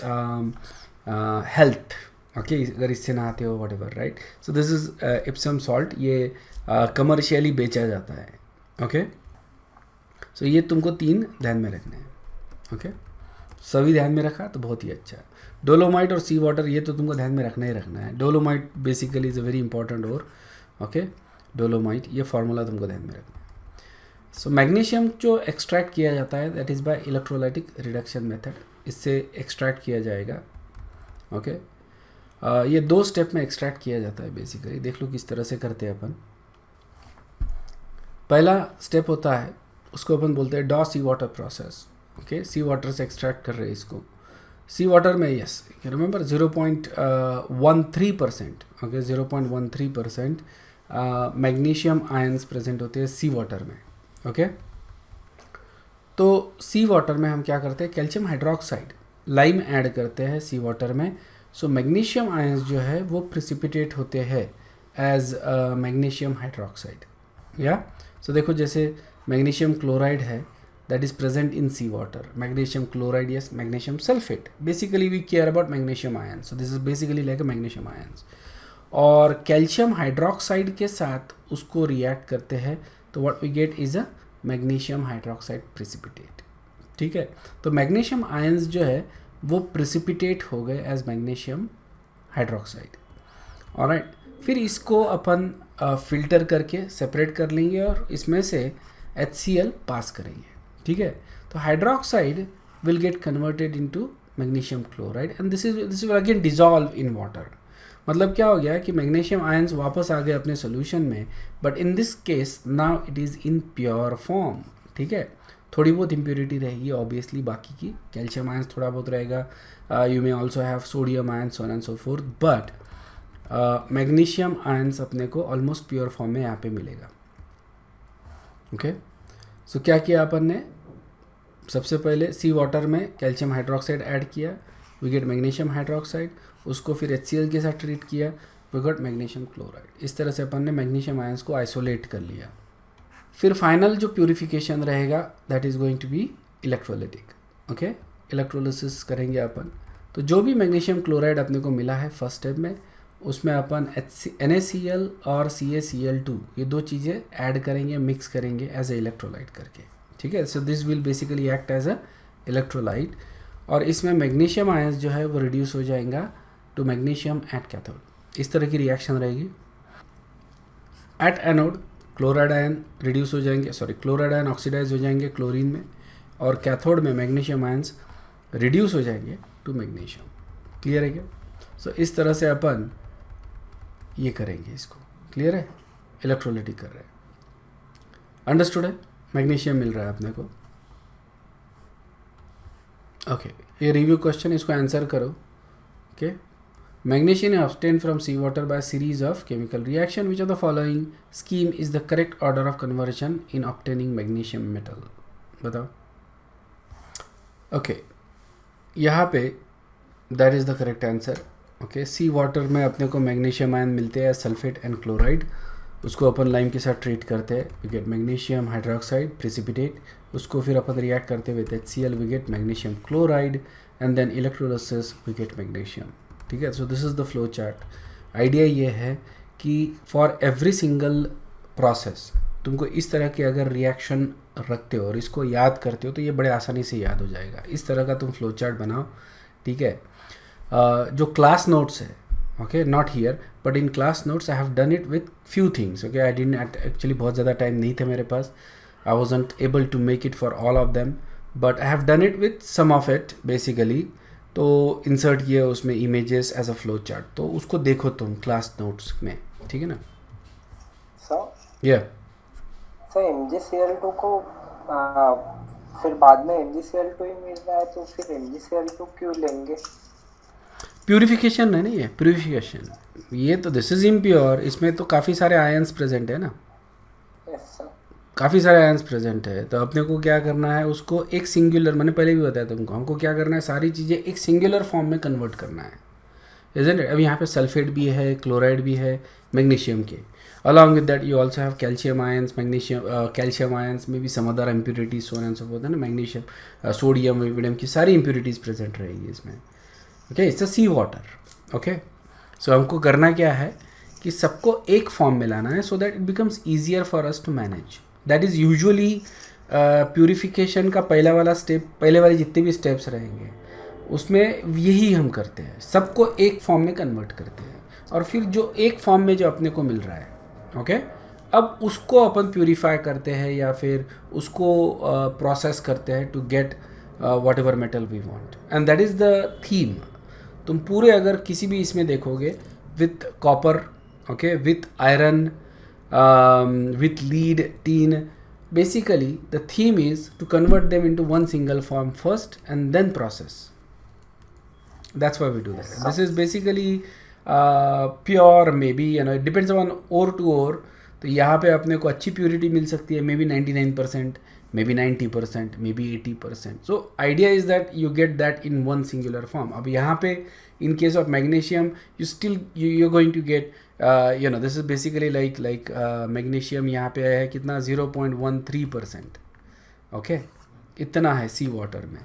health, okay, अगर इससे नहाते हो whatever, right? So this is Epsom salt, ये commercially बेचा जाता है, okay? So ये तुमको 3 ध्यान में रखने हैं, okay? सभी ध्यान में रखा तो बहुत ही अच्छा है। डोलोमाइट और सी वाटर ये तो तुमको ध्यान में रखना ही रखना है। Dolomite basically is a very important और ओके, डोलोमाइट ये फार्मूला तुमको ध्यान में रखना है। सो मैग्नीशियम जो एक्सट्रैक्ट किया जाता है that is by electrolytic reduction method, इससे एक्सट्रैक्ट किया जाएगा, ओके। ये 2 स्टेप में एक्सट्रैक्ट किया जाता है बेसिकली। देख लो किस तरह से करते हैं अपन। पहला स्टेप होता है उसको अपन बोलते हैं डॉ सी water process, okay. Sea water से एक्सट्रैक्ट कर रहे हैं इसको। सी वाटर में yes remember 0.13%, okay, 0.13% magnesium ions present होते हैं सी वाटर में, ओके। तो सी वाटर में हम क्या करते हैं, कैल्शियम हाइड्रोक्साइड लाइम ऐड करते हैं सी वाटर में। सो मैग्नीशियम आयंस जो है वो प्रिसिपिटेट होते हैं एज मैग्नीशियम हाइड्रोक्साइड, या सो देखो जैसे मैग्नीशियम क्लोराइड है that is present in sea water, magnesium chloride, yes, magnesium sulfate, basically we care about magnesium ions, so this is basically like a magnesium ions। और कैल्शियम हाइड्रोक्साइड के साथ उसको रिएक्ट करते हैं तो what we get is a magnesium hydroxide precipitate, ठीक है। तो मैग्नीशियम आयंस जो है वो प्रिसिपिटेट हो गए एज मैग्नीशियम हाइड्रोक्साइड, ऑलराइट। फिर इसको अपन फिल्टर करके सेपरेट कर लेंगे और इसमें से HCl पास करेंगे, ठीक है। तो hydroxide will get converted into magnesium chloride and this will again dissolve in water. मतलब क्या हो गया कि मैग्नीशियम आयंस वापस आ गए अपने सोल्यूशन में, but in this case now it is in pure form, ठीक है। थोड़ी बहुत इम्प्योरिटी रहेगी ऑब्वियसली, बाकी की कैल्शियम आयंस थोड़ा बहुत रहेगा, you may also have sodium ions so and so fourth, but magnesium ions अपने को ऑलमोस्ट प्योर फॉर्म में यहाँ पे मिलेगा, ओके। सो क्या किया अपन ने, सबसे पहले सी वाटर में कैल्शियम हाइड्रोक्साइड ऐड किया, वी गेट मैग्नीशियम हाइड्रोक्साइड, उसको फिर HCl के साथ ट्रीट किया, वी गेट मैग्नीशियम क्लोराइड। इस तरह से अपन ने मैग्नीशियम आयंस को आइसोलेट कर लिया। फिर फाइनल जो प्यूरिफिकेशन रहेगा that is going to be electrolytic, okay. Electrolysis करेंगे अपन। तो जो भी मैग्नीशियम क्लोराइड अपने को मिला है फर्स्ट स्टेप में, उसमें अपन NaCl और CaCl2 ये 2 चीज़ें ऐड करेंगे, मिक्स करेंगे एज ए इलेक्ट्रोलाइट करके, ठीक है। So this will basically act as a electrolyte, और इसमें मैग्नीशियम आयंस जो है वो रिड्यूस हो जाएगा टू मैग्नीशियम एट कैथोड। इस तरह की रिएक्शन रहेगी। At anode chloride ion reduce हो जाएंगे, सॉरी क्लोराइड आयन ऑक्सीडाइज हो जाएंगे क्लोरीन में, और कैथोड में मैग्नीशियम आयंस रिड्यूस हो जाएंगे टू मैग्नीशियम। क्लियर है क्या? सो इस तरह से अपन ये करेंगे इसको, क्लियर है, इलेक्ट्रोलिटिक कर रहे हैं। अंडरस्टूड है? मैग्नीशियम मिल रहा है अपने को, ओके। ये रिव्यू क्वेश्चन, इसको आंसर करो, okay. Magnesium is obtained from seawater by a series of chemical reaction. Which of the following scheme is the correct order of conversion in obtaining magnesium metal? बताओ। ओके, यहाँ पे that is the correct answer. Okay, sea water में अपने को मैग्नीशियम आयन मिलते हैं सल्फेट एंड क्लोराइड, उसको अपन लाइम के साथ ट्रीट करते हैं, we get magnesium hydroxide precipitate, उसको फिर अपन रिएक्ट करते हुए HCl we get magnesium chloride, and then electrolysis we get magnesium, ठीक है। So this is the flow chart. Idea ये है कि फॉर एवरी सिंगल प्रोसेस तुमको इस तरह के अगर रिएक्शन रखते हो और इसको याद करते हो तो ये बड़े आसानी से याद हो जाएगा। इस तरह का तुम फ्लो चार्ट बनाओ, ठीक है। जो क्लास नोट्स है, okay, not here but in class notes I have done it with few things, okay. I didn't actually, बहुत ज़्यादा टाइम नहीं था मेरे पास, I wasn't able to make it for all of them, but I have done it with some of it basically. तो इंसर्ट किए उसमें images as a flow chart, तो उसको देखो तुम क्लास नोट्स में, ठीक है ना? सर, या सर MgCl2 को आ, फिर बाद में MgCl2 ही मिल रहा है तो फिर MgCl2 क्यों लेंगे? प्यूरिफिकेशन है ना, ये प्यूरिफिकेशन। ये तो दिस इज इम्प्योर, इसमें तो काफ़ी सारे आयंस प्रेजेंट है ना, यस सर। काफ़ी सारे आयंस प्रेजेंट है। तो अपने को क्या करना है, उसको एक सिंगुलर, मैंने पहले भी बताया तुमको, हमको क्या करना है, सारी चीज़ें एक सिंगुलर फॉर्म में कन्वर्ट करना है, इजंट इट। अब यहाँ पे सल्फेट भी है, क्लोराइड भी है मैग्नीशियम के। Along with that you also have calcium ions, magnesium calcium ions में भी some other impurities, so and so forth है ना, मैग्नीशियम सोडियम विटामिन की सारी इम्प्यूरिटीज प्रेजेंट रहेगी इसमें। Okay, it's a sea water. Okay, so हमको करना क्या है कि सबको एक फॉर्म में लाना है, so that it becomes easier for us to manage. That is usually purification का पहला वाला स्टेप, पहले वाले जितने भी स्टेप्स रहेंगे उसमें यही हम करते हैं, सबको एक फॉर्म में कन्वर्ट करते हैं, और फिर जो एक फॉर्म में जो अपने को मिल रहा है, ओके, अब उसको अपन प्यूरिफाई करते हैं या फिर उसको प्रोसेस करते हैं to get whatever metal we want, and that is the theme. तुम पूरे अगर किसी भी इसमें देखोगे, with copper, okay, with iron, with lead, tin, basically the theme is to convert them into one single form first and then process. That's why we do that. Yes This sir. is basically pure, maybe you know, it depends on ore to ore. तो यहाँ पे अपने को अच्छी प्योरिटी मिल सकती है, maybe 99%, maybe 90%, maybe 80%. So idea is that you get that in one singular form. अब यहाँ पे in case of magnesium you still you going to get you know, this is basically like magnesium यहाँ पे है कितना, 0.13%. ओके, इतना है सी वाटर में,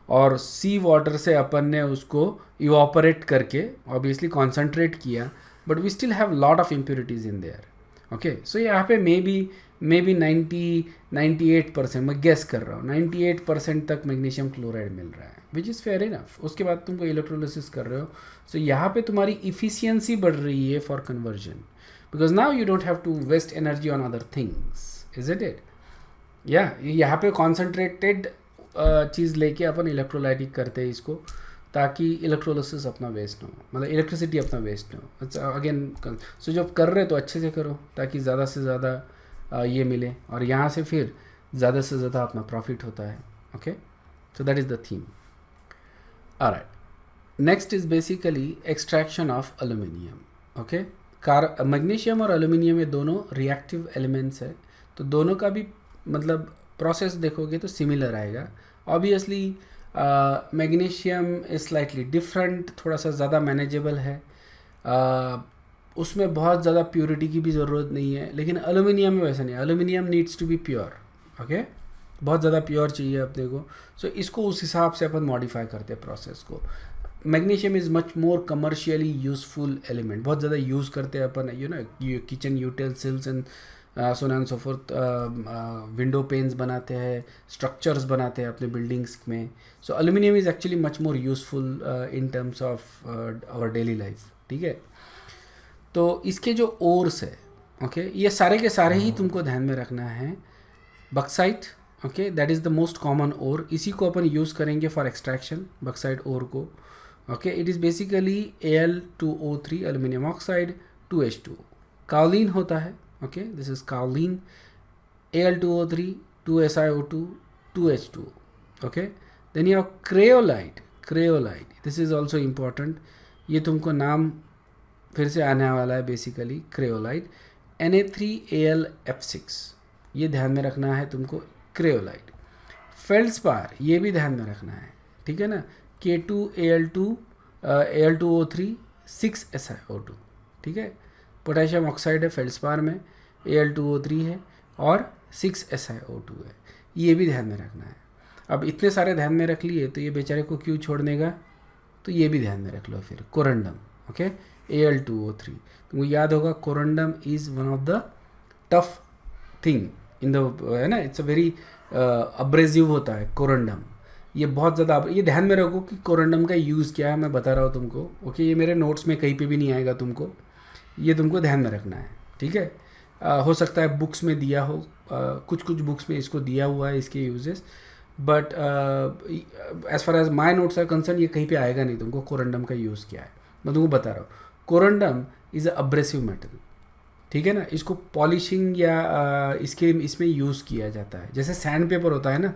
और सी वाटर से अपन ने उसको इवापोरेट करके ऑब्वियसली कॉन्सेंट्रेट किया, but we still have lot of impurities in there. Okay, so यहाँ पे मे बी 98%, मैं गेस कर रहा हूँ 98% तक मैग्नीशियम क्लोराइड मिल रहा है, विच इज़ फेयर इनफ. उसके बाद तुमको इलेक्ट्रोलिसिस कर रहे हो, सो यहाँ पे तुम्हारी इफिशियंसी बढ़ रही है for conversion, because now you don't have to waste energy on other things, is it? या यहाँ पे कॉन्सेंट्रेटेड चीज़ लेके अपन इलेक्ट्रोलाइटिक करते हैं इसको, ताकि इलेक्ट्रोलिसिस अपना वेस्ट ना हो, मतलब इलेक्ट्रिसिटी अपना वेस्ट ना हो. इट्स अगेन, सो जब कर रहे तो अच्छे से करो ताकि ज़्यादा से ज़्यादा ये मिले, और यहाँ से फिर ज़्यादा से ज़्यादा अपना प्रॉफिट होता है. Okay, so that is the theme. Alright, next is basically extraction of aluminium. Okay, magnesium और एल्यूमिनियम ये दोनों रिएक्टिव एलिमेंट्स है, तो दोनों का भी मतलब प्रोसेस देखोगे तो सिमिलर आएगा. Obviously magnesium is slightly different, थोड़ा सा ज़्यादा मैनेजेबल है, उसमें बहुत ज़्यादा प्योरिटी की भी ज़रूरत नहीं है, लेकिन एल्यूमिनियम में वैसा नहीं. Aluminium needs to be pure. Okay, बहुत ज़्यादा प्योर चाहिए अपने को, सो इसको उस हिसाब से अपन मॉडिफाई करते हैं प्रोसेस को. Magnesium is much more commercially useful element, बहुत ज़्यादा यूज़ करते हैं अपन, you know, kitchen utensils and so and so forth, window panes बनाते हैं, स्ट्रक्चर्स बनाते हैं अपने बिल्डिंग्स में. So aluminium is actually much more useful in terms of our daily life. ठीक है, तो इसके जो ओर्स है, ओके, ये सारे के सारे ही तुमको ध्यान में रखना है. Bauxite, okay, that is the most common ore, इसी को अपन यूज़ करेंगे फॉर एक्सट्रैक्शन, बक्साइट ओर को. Okay, it is basically Al2O3 aluminium oxide 2H2. Kaolin होता है, okay, this is kaolin, Al2O3 2SiO2 2H2. Okay, then you have cryolite. Cryolite, this is also important, ये तुमको नाम फिर से आने वाला है. बेसिकली क्रेओलाइट Na3Al(F6), ये ध्यान में रखना है तुमको. क्रेओलाइट, फेल्ड्स्पार, ये भी ध्यान में रखना है, ठीक है ना. K2Al2 Al2O3 6SiO2, ठीक है. पोटेशियम ऑक्साइड है फेल्ड्स्पार में, Al2O3 है और 6SiO2 है, ये भी ध्यान में रखना है. अब इतने सारे ध्यान में रख लिए तो ये बेचारे को क्यों छोड़ने का, तो ये भी ध्यान में रख लो. फिर कोरंडम, ओके, Al2O3, तुमको याद होगा corundum is one of the tough thing in the, है ना, इट्स अ वेरी अब्रेसिव होता है कोरंडम. ये बहुत ज़्यादा, ये ध्यान में रखो कि कोरंडम का यूज़ क्या है, मैं बता रहा हूँ तुमको. ओके, ये मेरे नोट्स में कहीं पे भी नहीं आएगा तुमको, ये तुमको ध्यान में रखना है, ठीक है. हो सकता है बुक्स में दिया हो, कुछ कुछ बुक्स में इसको दिया हुआ है इसके uses, but as far as my notes are concern ये कहीं पे आएगा नहीं तुमको कोरंडम का यूज़ क्या है. मैं तुमको बता रहा हूँ, corundum is a abrasive metal. ठीक है ना, इसको पॉलिशिंग या इसमें यूज़ किया जाता है, जैसे सैंड पेपर होता है ना,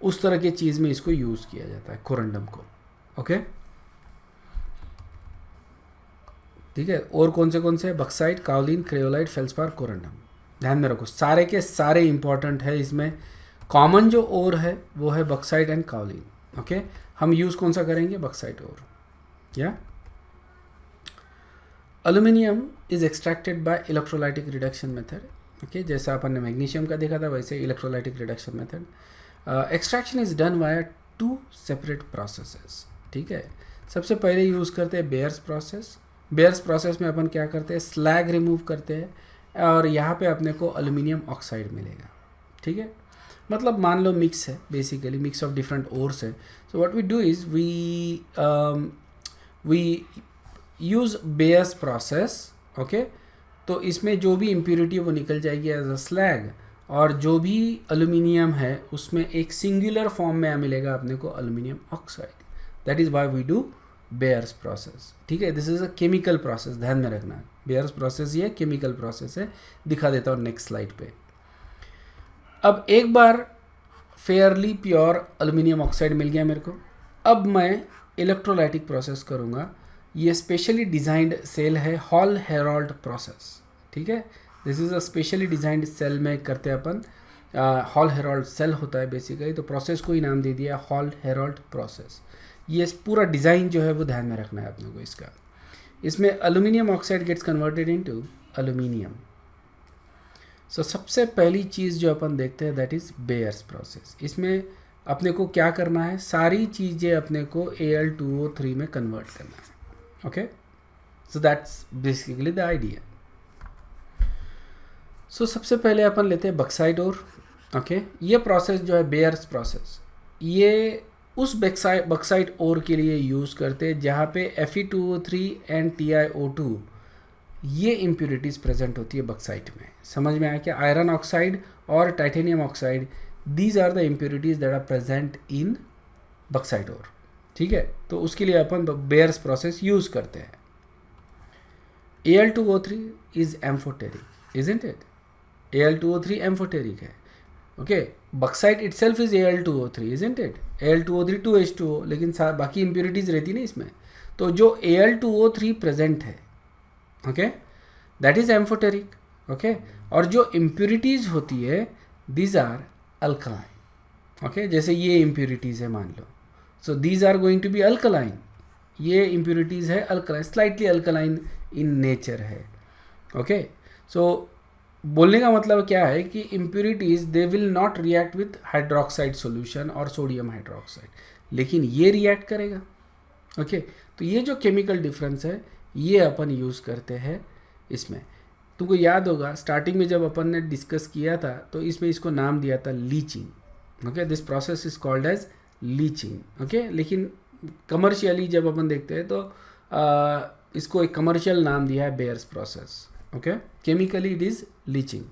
उस तरह की चीज़ में इसको यूज़ किया जाता है कोरंडम को। ओके, ठीक है। और कौन से बक्साइट, काओलिन, क्रेओलाइट, फेल्सपार, कोरंडम। ध्यान में रखो, सारे के सारे इंपॉर्टेंट है। इसमें कॉमन जो ओर है वो है बक्साइट एंड काओलिन। ओके, हम यूज़ कौन सा करेंगे, बक्साइट ओर। या aluminium is extracted bye electrolytic reduction method. Okay, जैसा अपन ने मैग्नीशियम का देखा था वैसे electrolytic reduction method. Extraction is done via 2 separate processes. ठीक है, सबसे पहले यूज़ करते हैं बेयर्स प्रोसेस। बेयर्स प्रोसेस में अपन क्या करते हैं, स्लैग रिमूव करते हैं और यहाँ पे अपने को एल्यूमिनियम ऑक्साइड मिलेगा। ठीक है, मतलब मान लो मिक्स है, basically mix of different ores है। So what we do is we use Bayer's process. Okay, तो इसमें जो भी इम्प्योरिटी वो निकल जाएगी एज अ स्लैग, और जो भी एल्यूमिनियम है उसमें एक सिंगुलर फॉर्म में मिलेगा अपने को aluminium oxide. That is why we do Bayer's process. ठीक है, this is a chemical process, ध्यान में रखना। बेयर्स प्रोसेस ये केमिकल प्रोसेस है, दिखा देता हूँ नेक्स्ट स्लाइड पे। अब एक बार फेयरली प्योर एल्यूमिनियम ऑक्साइड मिल गया मेरे को, अब मैं इलेक्ट्रोलाइटिक प्रोसेस करूँगा। ये स्पेशली डिज़ाइंड सेल है हॉल हेरोल्ड प्रोसेस। ठीक है, this is a specially designed cell में करते हैं अपन। हॉल हेरोल्ड सेल होता है बेसिकली, तो प्रोसेस को ही नाम दे दिया हॉल हेरोल्ड प्रोसेस। ये पूरा डिज़ाइन जो है वो ध्यान में रखना है अपने को इसका। इसमें aluminium oxide gets converted into aluminium. So सबसे पहली चीज़ जो अपन देखते हैं दैट इज़ बेयर्स प्रोसेस। इसमें अपने को क्या करना है, सारी चीज़ें अपने को Al2O3 में कन्वर्ट करना है। Okay, so that's basically the idea. So सबसे पहले अपन लेते हैं बक्साइट ओर। ओके, ये प्रोसेस जो है बेयर्स प्रोसेस, ये उस बक्साइट ओर के लिए यूज़ करते हैं जहाँ पे Fe2O3 एंड TiO2 ये इम्प्योरिटीज़ प्रेजेंट होती है बक्साइट में। समझ में आया क्या? आयरन ऑक्साइड और titanium oxide, these are the impurities that are present in bauxite ore. ठीक है, तो उसके लिए अपन बेयर्स प्रोसेस यूज़ करते हैं। Al2O3 is amphoteric, isn't it? Al2O3 amphoteric है। Okay, bauxite itself is Al2O3, isn't it? Al2O3 2H2O, लेकिन बाकी इम्प्योरिटीज़ रहती नहीं इसमें। तो जो Al2O3 प्रेजेंट है, okay, that is amphoteric. Okay, और जो इम्प्योरिटीज़ होती है दीज आर अल्कलाइन। ओके, जैसे ये इम्प्योरिटीज़ है मान लो, so these are going to be alkaline. ये इम्प्योरिटीज़ है alkaline, slightly alkaline in nature है। ओके, सो बोलने का मतलब क्या है कि impurities they will not react with hydroxide solution और सोडियम हाइड्रोक्साइड, लेकिन ये रिएक्ट करेगा। ओके, तो ये जो केमिकल डिफरेंस है ये अपन यूज़ करते हैं इसमें। तुमको याद होगा स्टार्टिंग में जब अपन ने डिस्कस किया था तो इसमें इसको नाम दिया था leaching. Okay, this process is called as leaching. Okay, लेकिन कमर्शियली जब अपन देखते हैं तो इसको एक कमर्शियल नाम दिया है bears process. Okay, chemically it is leaching.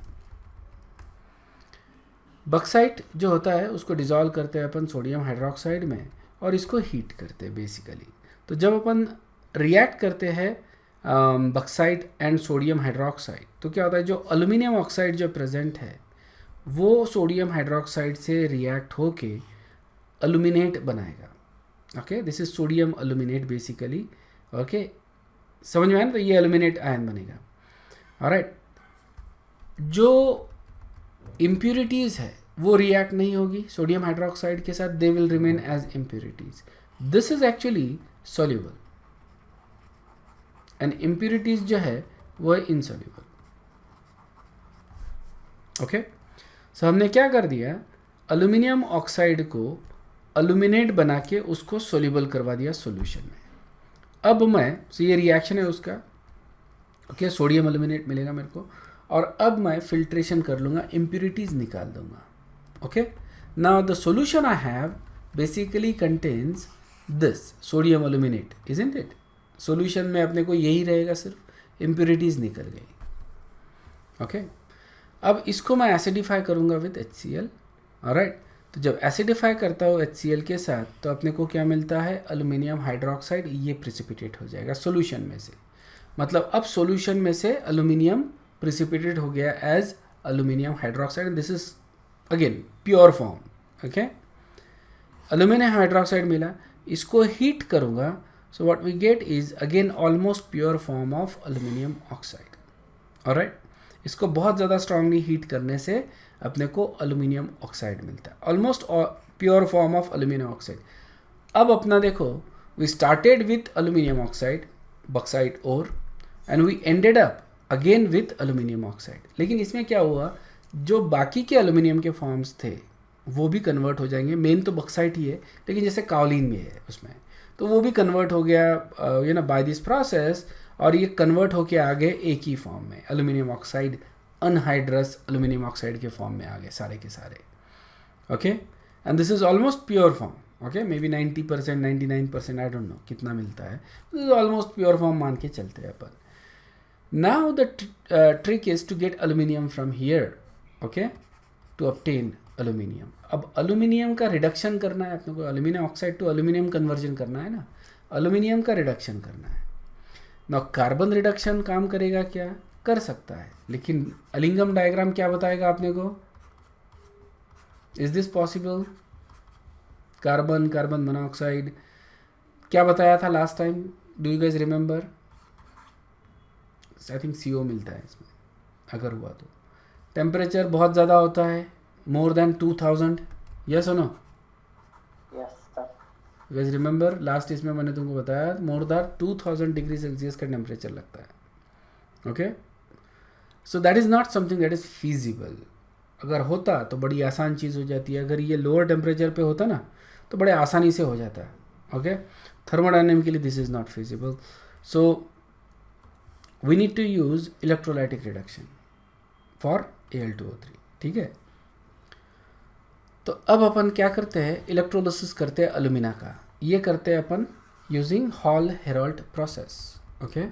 Bauxite जो होता है उसको डिज़ोल्व करते हैं अपन सोडियम हाइड्रोक्साइड में और इसको हीट करते हैं बेसिकली। तो जब अपन रिएक्ट करते हैं बक्साइट एंड सोडियम हाइड्रोक्साइड, तो क्या होता है, जो एल्यूमिनियम ऑक्साइड जो प्रेजेंट है वो सोडियम हाइड्रोक्साइड से रिएक्ट होके एल्यूमिनेट बनाएगा। Okay, this is sodium aluminate basically. Okay, समझ में आया ना? तो ये एल्यूमिनेट आयन बनेगा। ऑलराइट, जो इम्प्योरिटीज़ है वो रिएक्ट नहीं होगी सोडियम हाइड्रोक्साइड के साथ, they will remain as impurities. This is actually soluble and impurities जो है वो है इनसॉल्युबल। ओके, सो हमने क्या कर दिया, एल्यूमिनियम ऑक्साइड को एल्यूमिनेट बना के उसको सोल्यूबल करवा दिया सॉल्यूशन में। अब मैं, सो ये रिएक्शन है उसका। ओके, सोडियम एल्यूमिनेट मिलेगा मेरे को, और अब मैं फिल्ट्रेशन कर लूँगा, इम्प्योरिटीज़ निकाल दूंगा। Okay, now the solution I have basically contains this sodium aluminate, isn't it? Solution में अपने को यही रहेगा, सिर्फ इम्प्योरिटीज़ निकल गई। ओके, अब इसको मैं एसिडिफाई करूँगा विद HCl। ऑलराइट, तो जब एसिडिफाई करता हूँ HCl के साथ तो अपने को क्या मिलता है, एल्यूमिनियम हाइड्रोक्साइड। ये प्रिसिपिटेट हो जाएगा सॉल्यूशन में से, मतलब अब सॉल्यूशन में से एल्यूमिनियम प्रिसिपिटेट हो गया as aluminium hydroxide and this is again pure form. Okay, aluminium hydroxide मिला, इसको हीट करूँगा, so what we get is again almost pure form of aluminium oxide. Alright, इसको बहुत ज़्यादा स्ट्रांगली हीट करने से अपने को अल्यूमिनियम ऑक्साइड मिलता है, almost pure form of aluminium oxide. अब अपना देखो, we started with aluminium oxide, bauxite ore, and we ended up again with aluminium oxide. लेकिन इसमें क्या हुआ, जो बाकी के अल्यूमिनियम के फॉर्म्स थे वो भी कन्वर्ट हो जाएंगे. मेन तो बॉक्साइट ही है, लेकिन जैसे काओलिन में है उसमें, तो वो भी कन्वर्ट हो गया you know by this process, और ये कन्वर्ट होके आ गए एक ही फॉर्म में, aluminium oxide, anhydrous aluminium oxide के फॉर्म में आ गए सारे के सारे. Okay, and this is almost pure form. Okay, maybe 90%, 99%, I don't know कितना मिलता है, this is almost pure form मान के चलते हैं अपन. Now the trick is to get aluminium from here. Okay, to obtain aluminium. अब एल्यूमिनियम का रिडक्शन करना है अपने को, aluminium oxide to aluminium conversion करना है ना, एल्यूमिनियम का रिडक्शन करना है ना. कार्बन रिडक्शन काम करेगा क्या, कर सकता है, लेकिन अलिंगम डायग्राम क्या बताएगा आपने को, is this possible. Carbon, carbon monoxide क्या बताया था last time, do you guys remember. I think CO मिलता है इसमें अगर हुआ तो. टेम्परेचर बहुत ज़्यादा होता है, more than 2000, yes or no. You guys remember last इसमें मैंने तुमको बताया मोर देन 2000 डिग्री सेल्सियस का टेम्परेचर लगता है. Okay, so that is not something that is feasible. अगर होता तो बड़ी आसान चीज़ हो जाती है, अगर ये लोअर टेम्परेचर पे होता ना तो बड़े आसानी से हो जाता है. Okay, thermodynamically this is not feasible, so we need to use electrolytic reduction for Al2O3. ठीक है, तो अब अपन क्या करते हैं, इलेक्ट्रोलिसिस करते हैं अलुमिना का. ये करते हैं अपन यूजिंग हॉल हेरोल्ट प्रोसेस. ओके,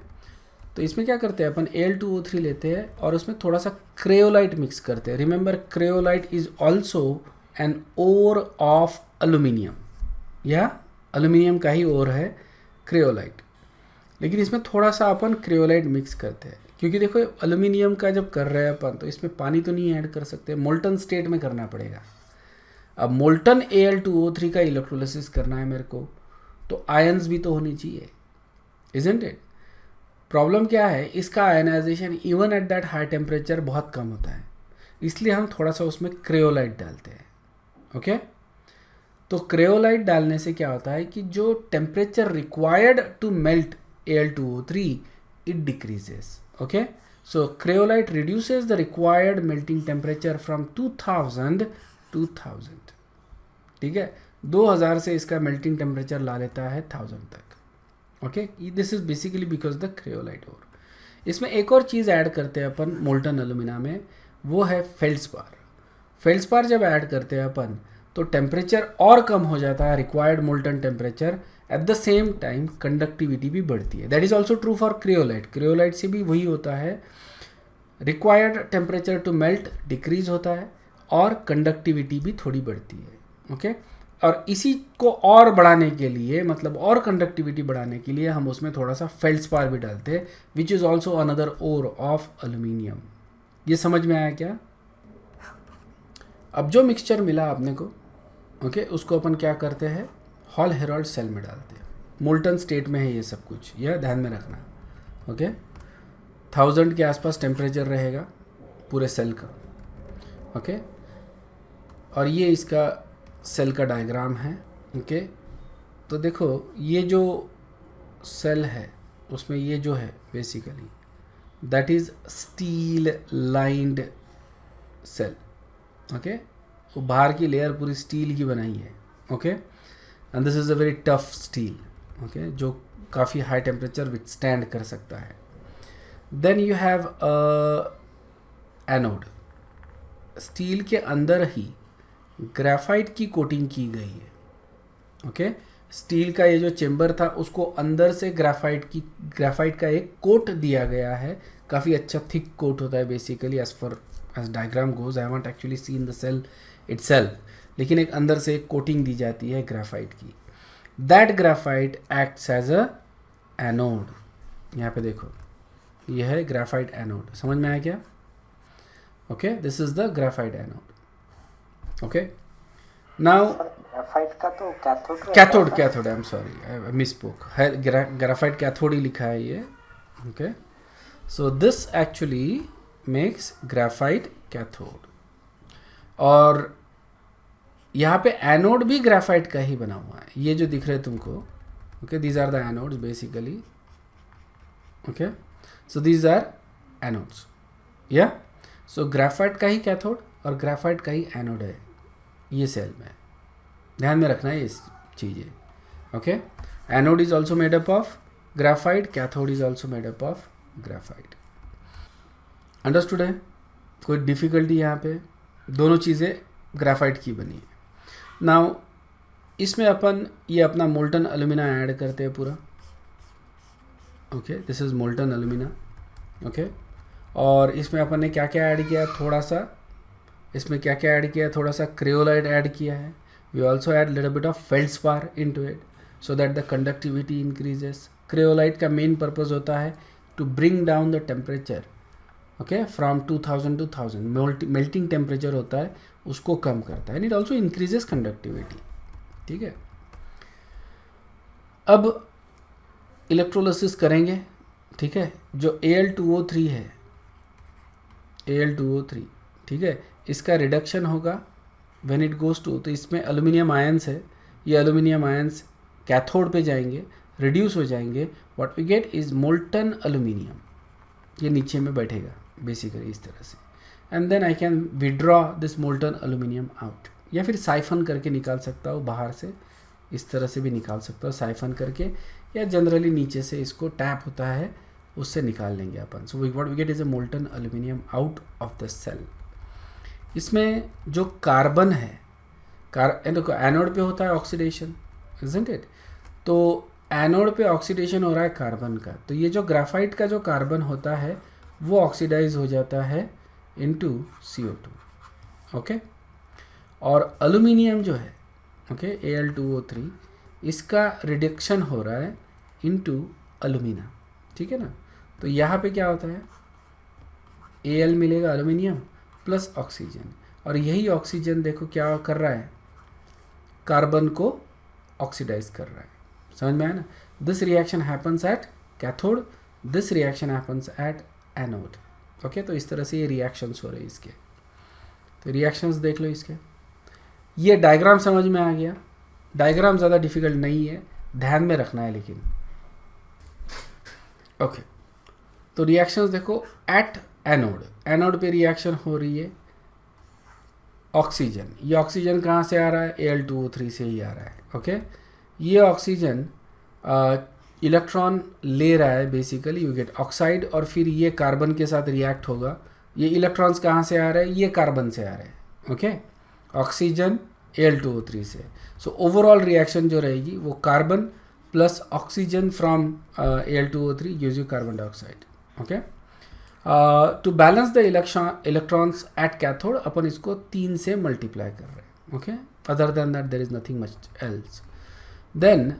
तो इसमें क्या करते हैं अपन, Al2O3 लेते हैं और उसमें थोड़ा सा क्रेओलाइट मिक्स करते हैं. Remember, cryolite is also an ore of aluminium, या अल्यूमिनियम का ही ओर है क्रेओलाइट, लेकिन इसमें थोड़ा सा अपन क्रेओलाइट मिक्स करते हैं, क्योंकि देखो अल्यूमिनियम का जब कर रहे हैं अपन तो इसमें पानी तो नहीं ऐड कर सकते, मोल्टन स्टेट में करना पड़ेगा. अब मोल्टन Al2O3 का इलेक्ट्रोलिसिस करना है मेरे को, तो आयंस भी तो होनी चाहिए, इजंट इट. प्रॉब्लम क्या है, इसका ionisation even at that high temperature बहुत कम होता है, इसलिए हम थोड़ा सा उसमें क्रेओलाइट डालते हैं. ओके, तो क्रेओलाइट डालने से क्या होता है कि जो temperature required to melt Al2O3 it decreases. Okay, so cryolite reduces the required melting temperature from 2000 to 1000. ठीक है, 2000 से इसका मेल्टिंग टेम्परेचर ला लेता है 1000 तक. Okay, this is basically because the cryolite ore. इसमें एक और चीज़ ऐड करते हैं अपन मोल्टन एल्यूमिना में, वो है फेल्ड्स्पार. फेल्ड्स्पार जब ऐड करते हैं अपन तो टेम्परेचर और कम हो जाता है, required molten temperature. At the same time conductivity भी बढ़ती है. That is also true for cryolite. Cryolite से भी वही होता है, required temperature to melt decrease होता है और कंडक्टिविटी भी थोड़ी बढ़ती है. ओके, और इसी को और बढ़ाने के लिए, मतलब और कंडक्टिविटी बढ़ाने के लिए हम उसमें थोड़ा सा फेल्ड्स्पार भी डालते हैं, which is also another ore of aluminium. ये समझ में आया क्या. अब जो मिक्सचर मिला आपने को, ओके, उसको अपन क्या करते हैं, हॉल हेरोल्ड सेल में डालते हैं. मोल्टन स्टेट में है ये सब कुछ, यह ध्यान में रखना. ओके, 1000 के आसपास टेम्परेचर रहेगा पूरे सेल का. ओके, और ये इसका सेल का डायग्राम है. ओके, तो देखो ये जो सेल है उसमें ये जो है basically that is steel lined cell. Okay, वो बाहर की लेयर पूरी स्टील की बनाई है. Okay, and this is a very tough steel. Okay, जो काफ़ी हाई टेम्परेचर विथस्टैंड कर सकता है. Then you have anode. Steel के अंदर ही ग्रेफाइट की कोटिंग की गई है. ओके, स्टील का ये जो चेम्बर था उसको अंदर से ग्रेफाइट का एक कोट दिया गया है. काफ़ी अच्छा थिक कोट होता है basically, as diagram goes. I want actually seen the cell itself, लेकिन एक अंदर से एक कोटिंग दी जाती है ग्रेफाइट की. That graphite acts as a anode. यहाँ पे देखो ये है ग्राफाइट एनोड, समझ में आया क्या? Okay, this is the graphite anode. Okay, now graphite का तो cathode cathode I am sorry, I misspoke, है ग्राफाइट कैथोड ही लिखा है ये। Okay, so this actually makes graphite cathode, और यहाँ पे एनोड भी ग्राफाइट का ही बना हुआ है, ये जो दिख रहे हैं तुमको। Okay, these are the anodes basically. Okay, so these are anodes, या सो ग्राफाइट का ही कैथोड और ग्राफाइट का ही एनोड है ये सेल में, ध्यान में रखना है ये चीज़ें। Okay, anode is also made up of graphite, cathode is also made up of graphite. Understood है? कोई डिफिकल्टी यहाँ पे? दोनों चीज़ें ग्राफाइट की बनी है। नाउ इसमें अपन ये अपना मोल्टन अलुमिना ऐड करते हैं पूरा। Okay, this is molten alumina. Okay, और इसमें अपन ने क्या क्या ऐड किया? थोड़ा सा इसमें क्या क्या ऐड किया? थोड़ा सा क्रियोलाइट ऐड किया है। We also add little bit of feldspar into it so that the conductivity increases. Cryolite का मेन पर्पज होता है to bring down the temperature, okay, from 2000 to 1000 melting temperature होता है, उसको कम करता है, and it also increases conductivity. ठीक है, अब इलेक्ट्रोलिसिस करेंगे। ठीक है, जो Al2O3 है, Al2O3, ठीक है, इसका रिडक्शन होगा व्हेन इट गोज टू, तो इसमें एल्यूमिनियम आयंस है, ये एल्यूमिनियम आयंस कैथोड पे जाएंगे, रिड्यूस हो जाएंगे, what we get is molten aluminium, ये नीचे में बैठेगा बेसिकली इस तरह से, and then I can withdraw this molten aluminium out, या फिर साइफन करके निकाल सकता हूँ बाहर से, इस तरह से भी निकाल सकता हूँ साइफन करके, या जनरली नीचे से इसको टैप होता है उससे निकाल लेंगे अपन। So what we get is a molten aluminium out of the cell. इसमें जो कार्बन है, देखो एनोड पे होता है ऑक्सीडेशन, इजंट इट? तो एनोड पे ऑक्सीडेशन हो रहा है कार्बन का, तो ये जो ग्राफाइट का जो कार्बन होता है वो ऑक्सीडाइज हो जाता है इनटू CO2। ओके, और एल्यूमिनियम जो है, ओके, Al2O3, इसका रिडक्शन हो रहा है इनटू एल्यूमिना। ठीक है ना, तो यहाँ पे क्या होता है, Al मिलेगा एल्यूमिनियम प्लस ऑक्सीजन, और यही ऑक्सीजन देखो क्या कर रहा है, कार्बन को ऑक्सीडाइज कर रहा है। समझ में आया ना? This reaction happens at cathode, this reaction happens at anode. Okay, तो इस तरह से ये रिएक्शंस हो रहे हैं इसके। तो रिएक्शंस देख लो इसके। ये डायग्राम समझ में आ गया? डायग्राम ज़्यादा डिफिकल्ट नहीं है, ध्यान में रखना है लेकिन। ओके, तो रिएक्शंस देखो एट एनोड, एनोड पे रिएक्शन हो रही है ऑक्सीजन, ये ऑक्सीजन कहाँ से आ रहा है? Al2O3 से ही आ रहा है। ओके, ये ऑक्सीजन इलेक्ट्रॉन ले रहा है बेसिकली, यू गेट ऑक्साइड, और फिर ये कार्बन के साथ रिएक्ट होगा। ये इलेक्ट्रॉन्स कहाँ से आ रहे हैं? ये कार्बन से आ रहे हैं। ओके, ऑक्सीजन Al2O3 से। सो ओवरऑल रिएक्शन जो रहेगी वो carbon plus oxygen from Al2O3 gives you carbon dioxide. Okay, to balance the electrons at cathode अपन इसको 3 से मल्टीप्लाई कर रहे हैं। Okay, other than that there is nothing much else. Then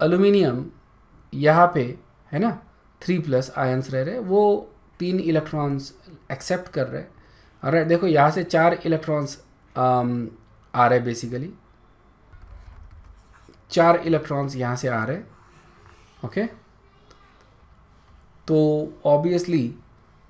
aluminium यहाँ पे है ना 3+ आयंस रह रहे, वो 3 इलेक्ट्रॉन्स एक्सेप्ट कर रहे हैं। और देखो यहाँ से 4 इलेक्ट्रॉन्स आ रहे, बेसिकली 4 इलेक्ट्रॉन्स यहाँ से आ रहे। ओके, तो ऑब्वियसली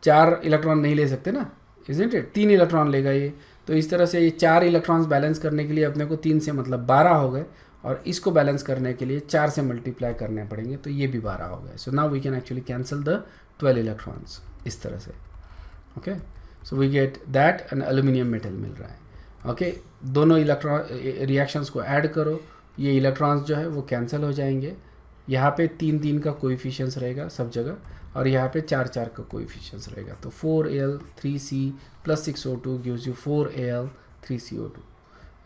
4 इलेक्ट्रॉन नहीं ले सकते ना, इजंट इट? 3 इलेक्ट्रॉन लेगा ये, तो इस तरह से ये 4 इलेक्ट्रॉन्स बैलेंस करने के लिए अपने को 3 से मतलब 12 हो गए, और इसको बैलेंस करने के लिए 4 से मल्टीप्लाई करने पड़ेंगे, तो ये भी 12 हो गए। So now we can actually cancel the 12 electrons इस तरह से। Okay, so we get that an aluminium metal मिल रहा है। ओके, दोनों इलेक्ट्रॉन रिएक्शंस को ऐड करो, ये इलेक्ट्रॉन्स जो है वो कैंसिल हो जाएंगे। यहाँ पे 3-3 का कोएफिशिएंट्स रहेगा सब जगह, और यहाँ पे 4-4 का कोएफिशिएंट्स रहेगा, तो 4Al3C + 6O2 gives you 4Al3CO2।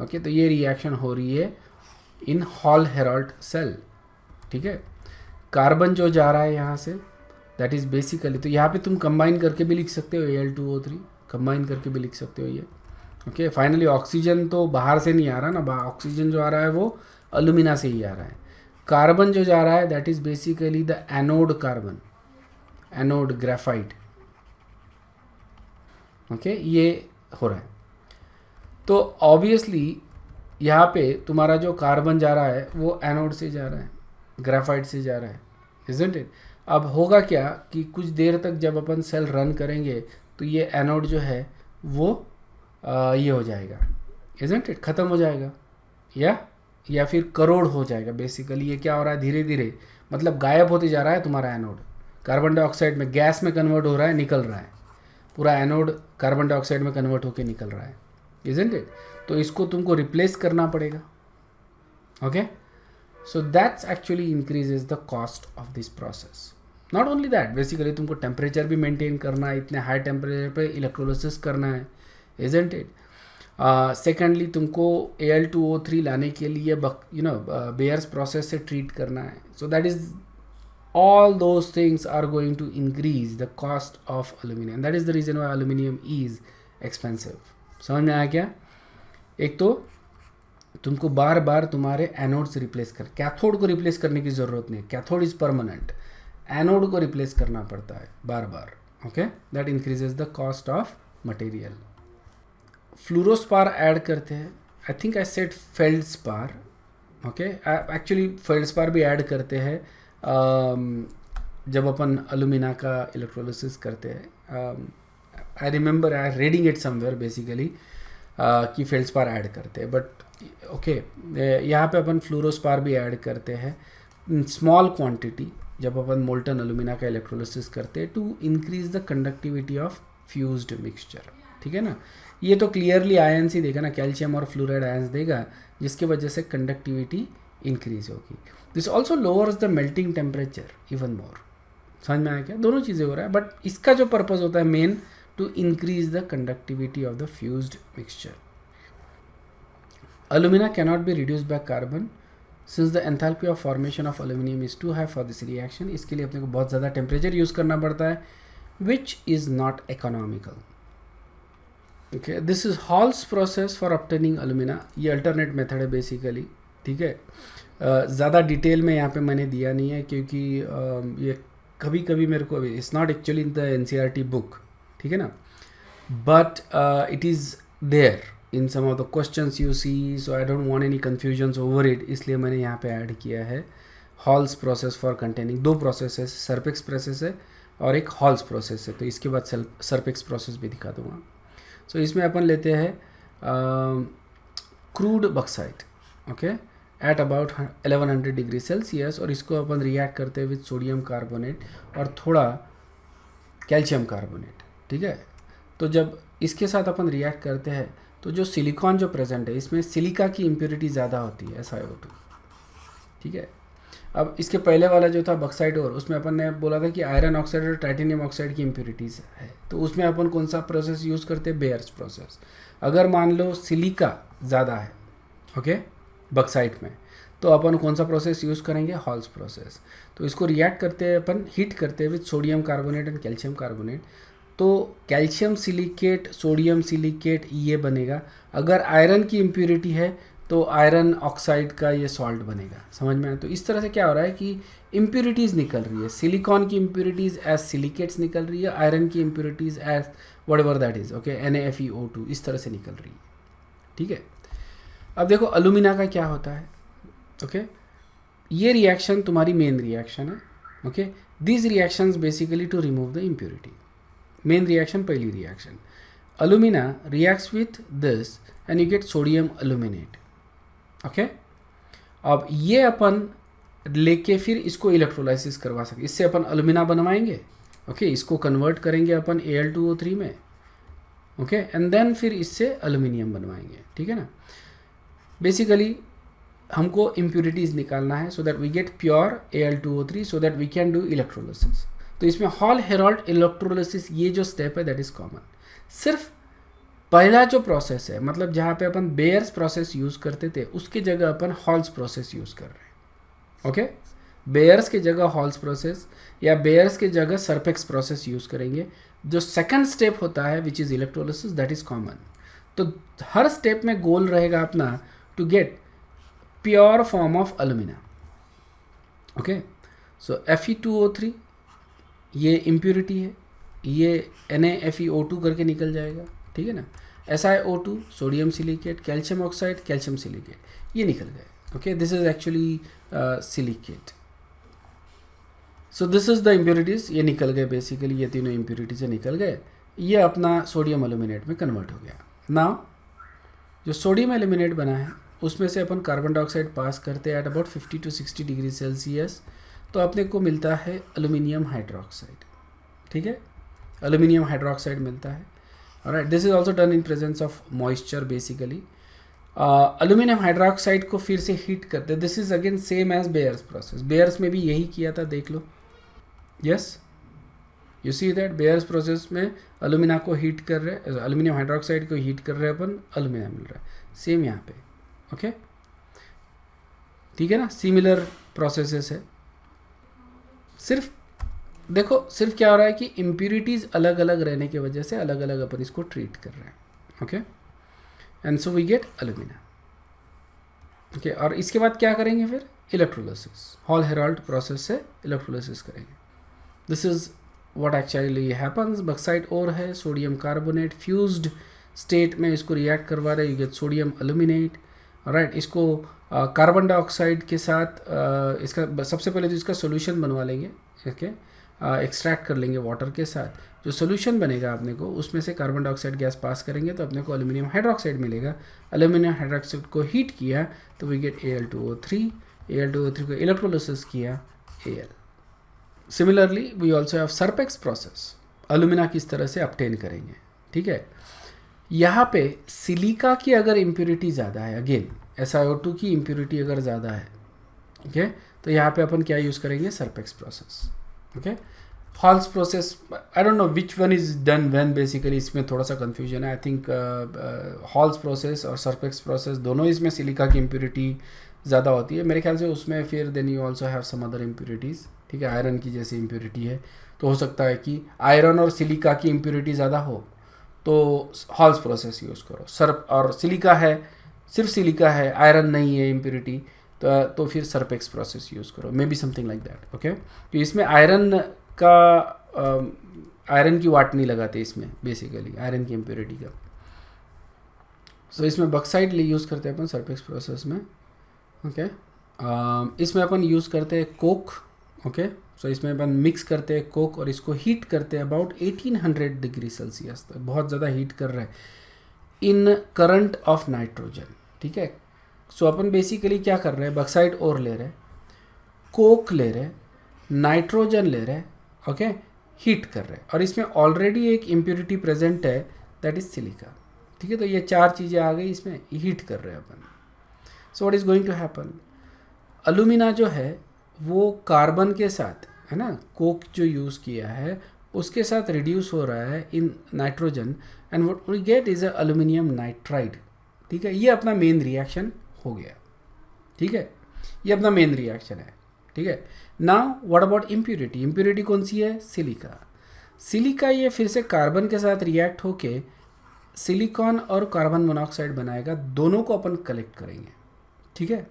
Okay, तो ये रिएक्शन हो रही है इन हॉल हेराल्ड सेल। ठीक है, कार्बन जो जा रहा है यहाँ से, दैट इज़ बेसिकली, तो यहाँ पे तुम कंबाइन करके भी लिख सकते हो, Al2O3 कंबाइन करके भी लिख सकते हो ये। ओके, फाइनली ऑक्सीजन तो बाहर से नहीं आ रहा ना, ऑक्सीजन जो आ रहा है वो एल्यूमिना से ही आ रहा है। कार्बन जो जा रहा है that is basically the anode carbon. Anode graphite, okay, ये हो रहा है। तो ऑब्वियसली यहाँ पे तुम्हारा जो कार्बन जा रहा है वो एनोड से जा रहा है, ग्रेफाइट से जा रहा है, इजंट इट। अब होगा क्या कि कुछ देर तक जब अपन सेल रन करेंगे तो ये एनोड जो है वो ये हो जाएगा, इजंट इट, ख़त्म हो जाएगा या फिर करोड़ हो जाएगा। बेसिकली ये क्या हो रहा है, धीरे धीरे मतलब गायब होते जा रहा है तुम्हारा एनोड, कार्बन डाइऑक्साइड में, गैस में कन्वर्ट हो रहा है, निकल रहा है, पूरा एनोड कार्बन डाइऑक्साइड में कन्वर्ट होकर निकल रहा है, इजंट इट। तो इसको तुमको रिप्लेस करना पड़ेगा, okay. So that's actually increases the cost of this process. Not only that, basically तुमको टेम्परेचर भी मेंटेन करना है, इतने हाई टेम्परेचर पे इलेक्ट्रोलिसिस करना है, इजंट इट। सेकेंडली तुमको Al2O3 लाने के लिए बेयर्स प्रोसेस से ट्रीट करना है। So that is all those things are going to increase the cost of aluminum. That is the reason why aluminum is expensive. समझ में आया क्या? एक तो तुमको बार बार तुम्हारे एनोड से रिप्लेस कर, कैथोड को रिप्लेस करने की ज़रूरत नहीं, कैथोड इज़ परमानेंट, एनोड को रिप्लेस करना पड़ता है बार बार, okay. That increases the cost of material. Fluorspar add करते हैं, I think I said feldspar, okay. Actually feldspar भी ऐड करते हैं जब अपन अलुमिना का इलेक्ट्रोलिसिस करते हैं। I remember I reading it somewhere basically कि फेल्डस्पार ऐड करते हैं, बट ओके यहाँ पे अपन फ्लूरोस्पार भी ऐड करते हैं स्मॉल क्वांटिटी जब अपन मोल्टन अलुमिना का इलेक्ट्रोलिसिस करते हैं to increase the conductivity of fused mixture, ठीक है ना। ये तो क्लियरली आयंस ही देगा ना, कैल्शियम और फ्लोराइड आयंस देगा जिसकी वजह से कंडक्टिविटी इंक्रीज होगी। This also lowers the melting temperature even more. समझ में आया क्या? दोनों चीज़ें हो रहा है, बट इसका जो पर्पस होता है main to increase the conductivity of the fused mixture. Alumina cannot be reduced by carbon since the enthalpy of formation of aluminium is too high for this reaction. इसके लिए अपने को बहुत ज़्यादा टेम्परेचर यूज़ करना पड़ता है which is not economical, okay. This is Hall's process for obtaining alumina. ये अल्टरनेट मेथड है बेसिकली, ठीक है। ज़्यादा डिटेल में यहाँ पे मैंने दिया नहीं है क्योंकि ये कभी कभी मेरे को, it's not actually in the NCERT book, ठीक है ना, but it is there in some of the questions you see, so I don't want any confusions over it, इसलिए मैंने यहाँ पे ऐड किया है हॉल्स प्रोसेस फॉर कंटेनिंग। दो प्रोसेस है, सरपेक्स प्रोसेस है और एक हॉल्स प्रोसेस है, तो इसके बाद सरपेक्स प्रोसेस भी दिखा दूँगा। सो इसमें अपन लेते हैं crude bauxite, okay, at about 1100 degree Celsius, और इसको अपन रिएक्ट करते हैं विद सोडियम कार्बोनेट और थोड़ा कैल्शियम कार्बोनेट, ठीक है। तो जब इसके साथ अपन रिएक्ट करते हैं तो जो सिलिकॉन जो प्रेजेंट है इसमें सिलिका की इम्प्योरिटी ज़्यादा होती है, SiO2, ठीक है। अब इसके पहले वाला जो था बॉक्साइट और उसमें अपन ने बोला था कि आयरन ऑक्साइड और टाइटेनियम ऑक्साइड की इम्प्योरिटीज़ है, तो उसमें अपन कौन सा प्रोसेस यूज़ करते हैं? Bears process. अगर मान लो सिलिका ज़्यादा है, ओके, बॉक्साइट में, तो अपन कौन सा प्रोसेस यूज़ करेंगे? Halls process. तो इसको रिएक्ट करते हैं अपन, हीट करते हैं with sodium carbonate and calcium carbonate, तो कैल्शियम सिलिकेट, सोडियम सिलिकेट ये बनेगा। अगर आयरन की इम्प्योरिटी है तो आयरन ऑक्साइड का ये सॉल्ट बनेगा। समझ में आया? तो इस तरह से क्या हो रहा है कि इम्प्योरिटीज़ निकल रही है, सिलिकॉन की इम्प्योरिटीज़ एज सिलिकेट्स निकल रही है, आयरन की impurities as whatever that is, okay, NaFeO2 इस तरह से निकल रही है, ठीक है। अब देखो अलुमिना का क्या होता है, ओके, ये रिएक्शन तुम्हारी मेन रिएक्शन है, okay. This reactions basically to remove the impurity. Main reaction पहली reaction, alumina reacts with this and you get sodium aluminate, okay. अब ये अपन लेके फिर इसको इलेक्ट्रोलाइसिस करवा सकते, इससे अपन अलुमिना बनवाएंगे, ओके, इसको कन्वर्ट करेंगे अपन Al2O3 में, ओके, एंड देन फिर इससे अलुमिनियम बनवाएंगे, ठीक है ना। बेसिकली हमको इम्प्योरिटीज़ निकालना है so that we get pure Al2O3 so that we can do electrolysis. तो इसमें हॉल हेराल्ड इलेक्ट्रोलिसिस ये जो स्टेप है दैट इज़ कॉमन। सिर्फ पहला जो प्रोसेस है, मतलब जहाँ पे अपन बेयर्स प्रोसेस यूज़ करते थे उसकी जगह अपन हॉल्स प्रोसेस यूज़ कर रहे हैं, ओके। बेयर्स की जगह हॉल्स प्रोसेस या बेयर्स की जगह सरपेक्स प्रोसेस यूज़ करेंगे। जो सेकंड स्टेप होता है which is electrolysis that is common. तो हर स्टेप में गोल रहेगा अपना to get pure form of alumina, okay. So Fe2O3 ये इम्प्योरिटी है, ये NaFeO2 करके निकल जाएगा, ठीक है ना। SiO2 sodium silicate, calcium oxide calcium silicate, ये निकल गए। Okay, this is actually silicate. So this is the impurities, ये निकल गए बेसिकली, ये तीनों इम्प्योरिटीज निकल गए, ये अपना सोडियम एल्यूमिनेट में कन्वर्ट हो गया। नाउ जो सोडियम एल्यूमिनेट बना है उसमें से अपन कार्बन डाइऑक्साइड पास करते हैं at about 50 to 60 degree Celsius, तो अपने को मिलता है एल्यूमिनियम हाइड्रोक्साइड, ठीक है, एल्यूमिनियम हाइड्रोक्साइड मिलता है। Alright, this is also done in presence of moisture basically. Aluminium hydroxide को फिर से हीट करते हैं, this is again same as Bayer's process, Bayer's में भी यही किया था, देख लो। Yes, you see that Bayer's process में एल्यूमिना को हीट कर रहे हैं, एल्यूमिनियम हाइड्रोक्साइड को हीट कर रहे हैं अपन, एल्यूमिना मिल रहा है, सेम यहाँ पे। ओके, ठीक है ना, सिमिलर प्रोसेसेस है। सिर्फ देखो, सिर्फ क्या हो रहा है कि इम्प्यूरिटीज़ अलग अलग रहने की वजह से अलग अलग अपन इसको ट्रीट कर रहे हैं। Okay, and so we get alumina. Okay, और इसके बाद क्या करेंगे फिर? इलेक्ट्रोलिसिस, हॉल हेराल्ड प्रोसेस से इलेक्ट्रोलिसिस करेंगे। This is what actually happens. Bauxite ore है, सोडियम कार्बोनेट फ्यूज्ड स्टेट में इसको रिएक्ट करवा रहे, you get sodium aluminate. Right, इसको कार्बन डाइऑक्साइड के साथ इसका सबसे पहले तो इसका सोल्यूशन बनवा लेंगे, ओके, एक्सट्रैक्ट कर लेंगे वाटर के साथ। जो सोल्यूशन बनेगा अपने को, उसमें से कार्बन डाइऑक्साइड गैस पास करेंगे तो अपने को एल्यूमिनियम हाइड्रोक्साइड मिलेगा। एल्यूमिनियम हाइड्रोक्साइड को हीट किया तो वी गेट Al2O3, Al2O3 को इलेक्ट्रोलिसिस किया Al। Similarly we also have Serpeck's process, alumina किस तरह से अपटेन करेंगे, ठीक है। यहाँ पे सिलिका की अगर इम्प्योरिटी ज़्यादा है, अगेन SiO2 की इम्प्योरिटी अगर ज़्यादा है, ओके, तो यहाँ पे अपन क्या यूज़ करेंगे? Serpeck's process. Okay, Hall's process, I don't know which one is done when, basically इसमें थोड़ा सा कंफ्यूजन है। आई थिंक हॉल्स प्रोसेस और सरपेक्स प्रोसेस दोनों इसमें सिलिका की इम्प्योरिटी ज़्यादा होती है मेरे ख्याल से उसमें। फिर then you also have some other impurities, ठीक है, आयरन की जैसी इम्प्योरिटी है, तो हो सकता है कि आयरन और सिलिका की इम्प्योरिटी ज़्यादा हो तो हॉल्स प्रोसेस यूज़ करो। सर्प और सिलिका है, सिर्फ सिलिका है, आयरन नहीं है इम्प्योरिटी, तो फिर सरपेक्स प्रोसेस यूज़ करो, may be something like that. Okay, तो इसमें आयरन का आयरन की वाट नहीं लगाते इसमें, बेसिकली आयरन की इम्प्योरिटी का। सो इसमें बक्साइट यूज़ करते हैं अपन सरपेक्स प्रोसेस में। ओके, इसमें अपन यूज़ करते हैं कोक। ओके, सो इसमें अपन मिक्स करते हैं कोक और इसको हीट करते हैं अबाउट 1800 डिग्री सेल्सियस तक, बहुत ज़्यादा हीट कर रहे हैं इन करंट ऑफ नाइट्रोजन, ठीक है। सो अपन बेसिकली क्या कर रहे हैं? बक्साइट और ले रहे हैं, कोक ले रहे हैं, नाइट्रोजन ले रहे हैं, ओके, हीट कर रहे हैं, और इसमें ऑलरेडी एक इम्प्योरिटी प्रेजेंट है, दैट इज सिलिका, ठीक है। तो ये चार चीज़ें आ गई, इसमें हीट कर रहे हैं अपन। So what is going to happen? Alumina जो है वो कार्बन के साथ, है ना, कोक जो यूज़ किया है उसके साथ रिड्यूस हो रहा है in nitrogen, and what we get is a aluminium nitride, ठीक है। ये अपना मेन रिएक्शन हो गया, ठीक है, ये अपना मेन रिएक्शन है, ठीक है। Now what about impurity? Impurity कौन सी है? सिलिका। सिलिका ये फिर से कार्बन के साथ रिएक्ट होके सिलिकॉन और कार्बन मोनोऑक्साइड बनाएगा, दोनों को अपन कलेक्ट करेंगे, ठीक है,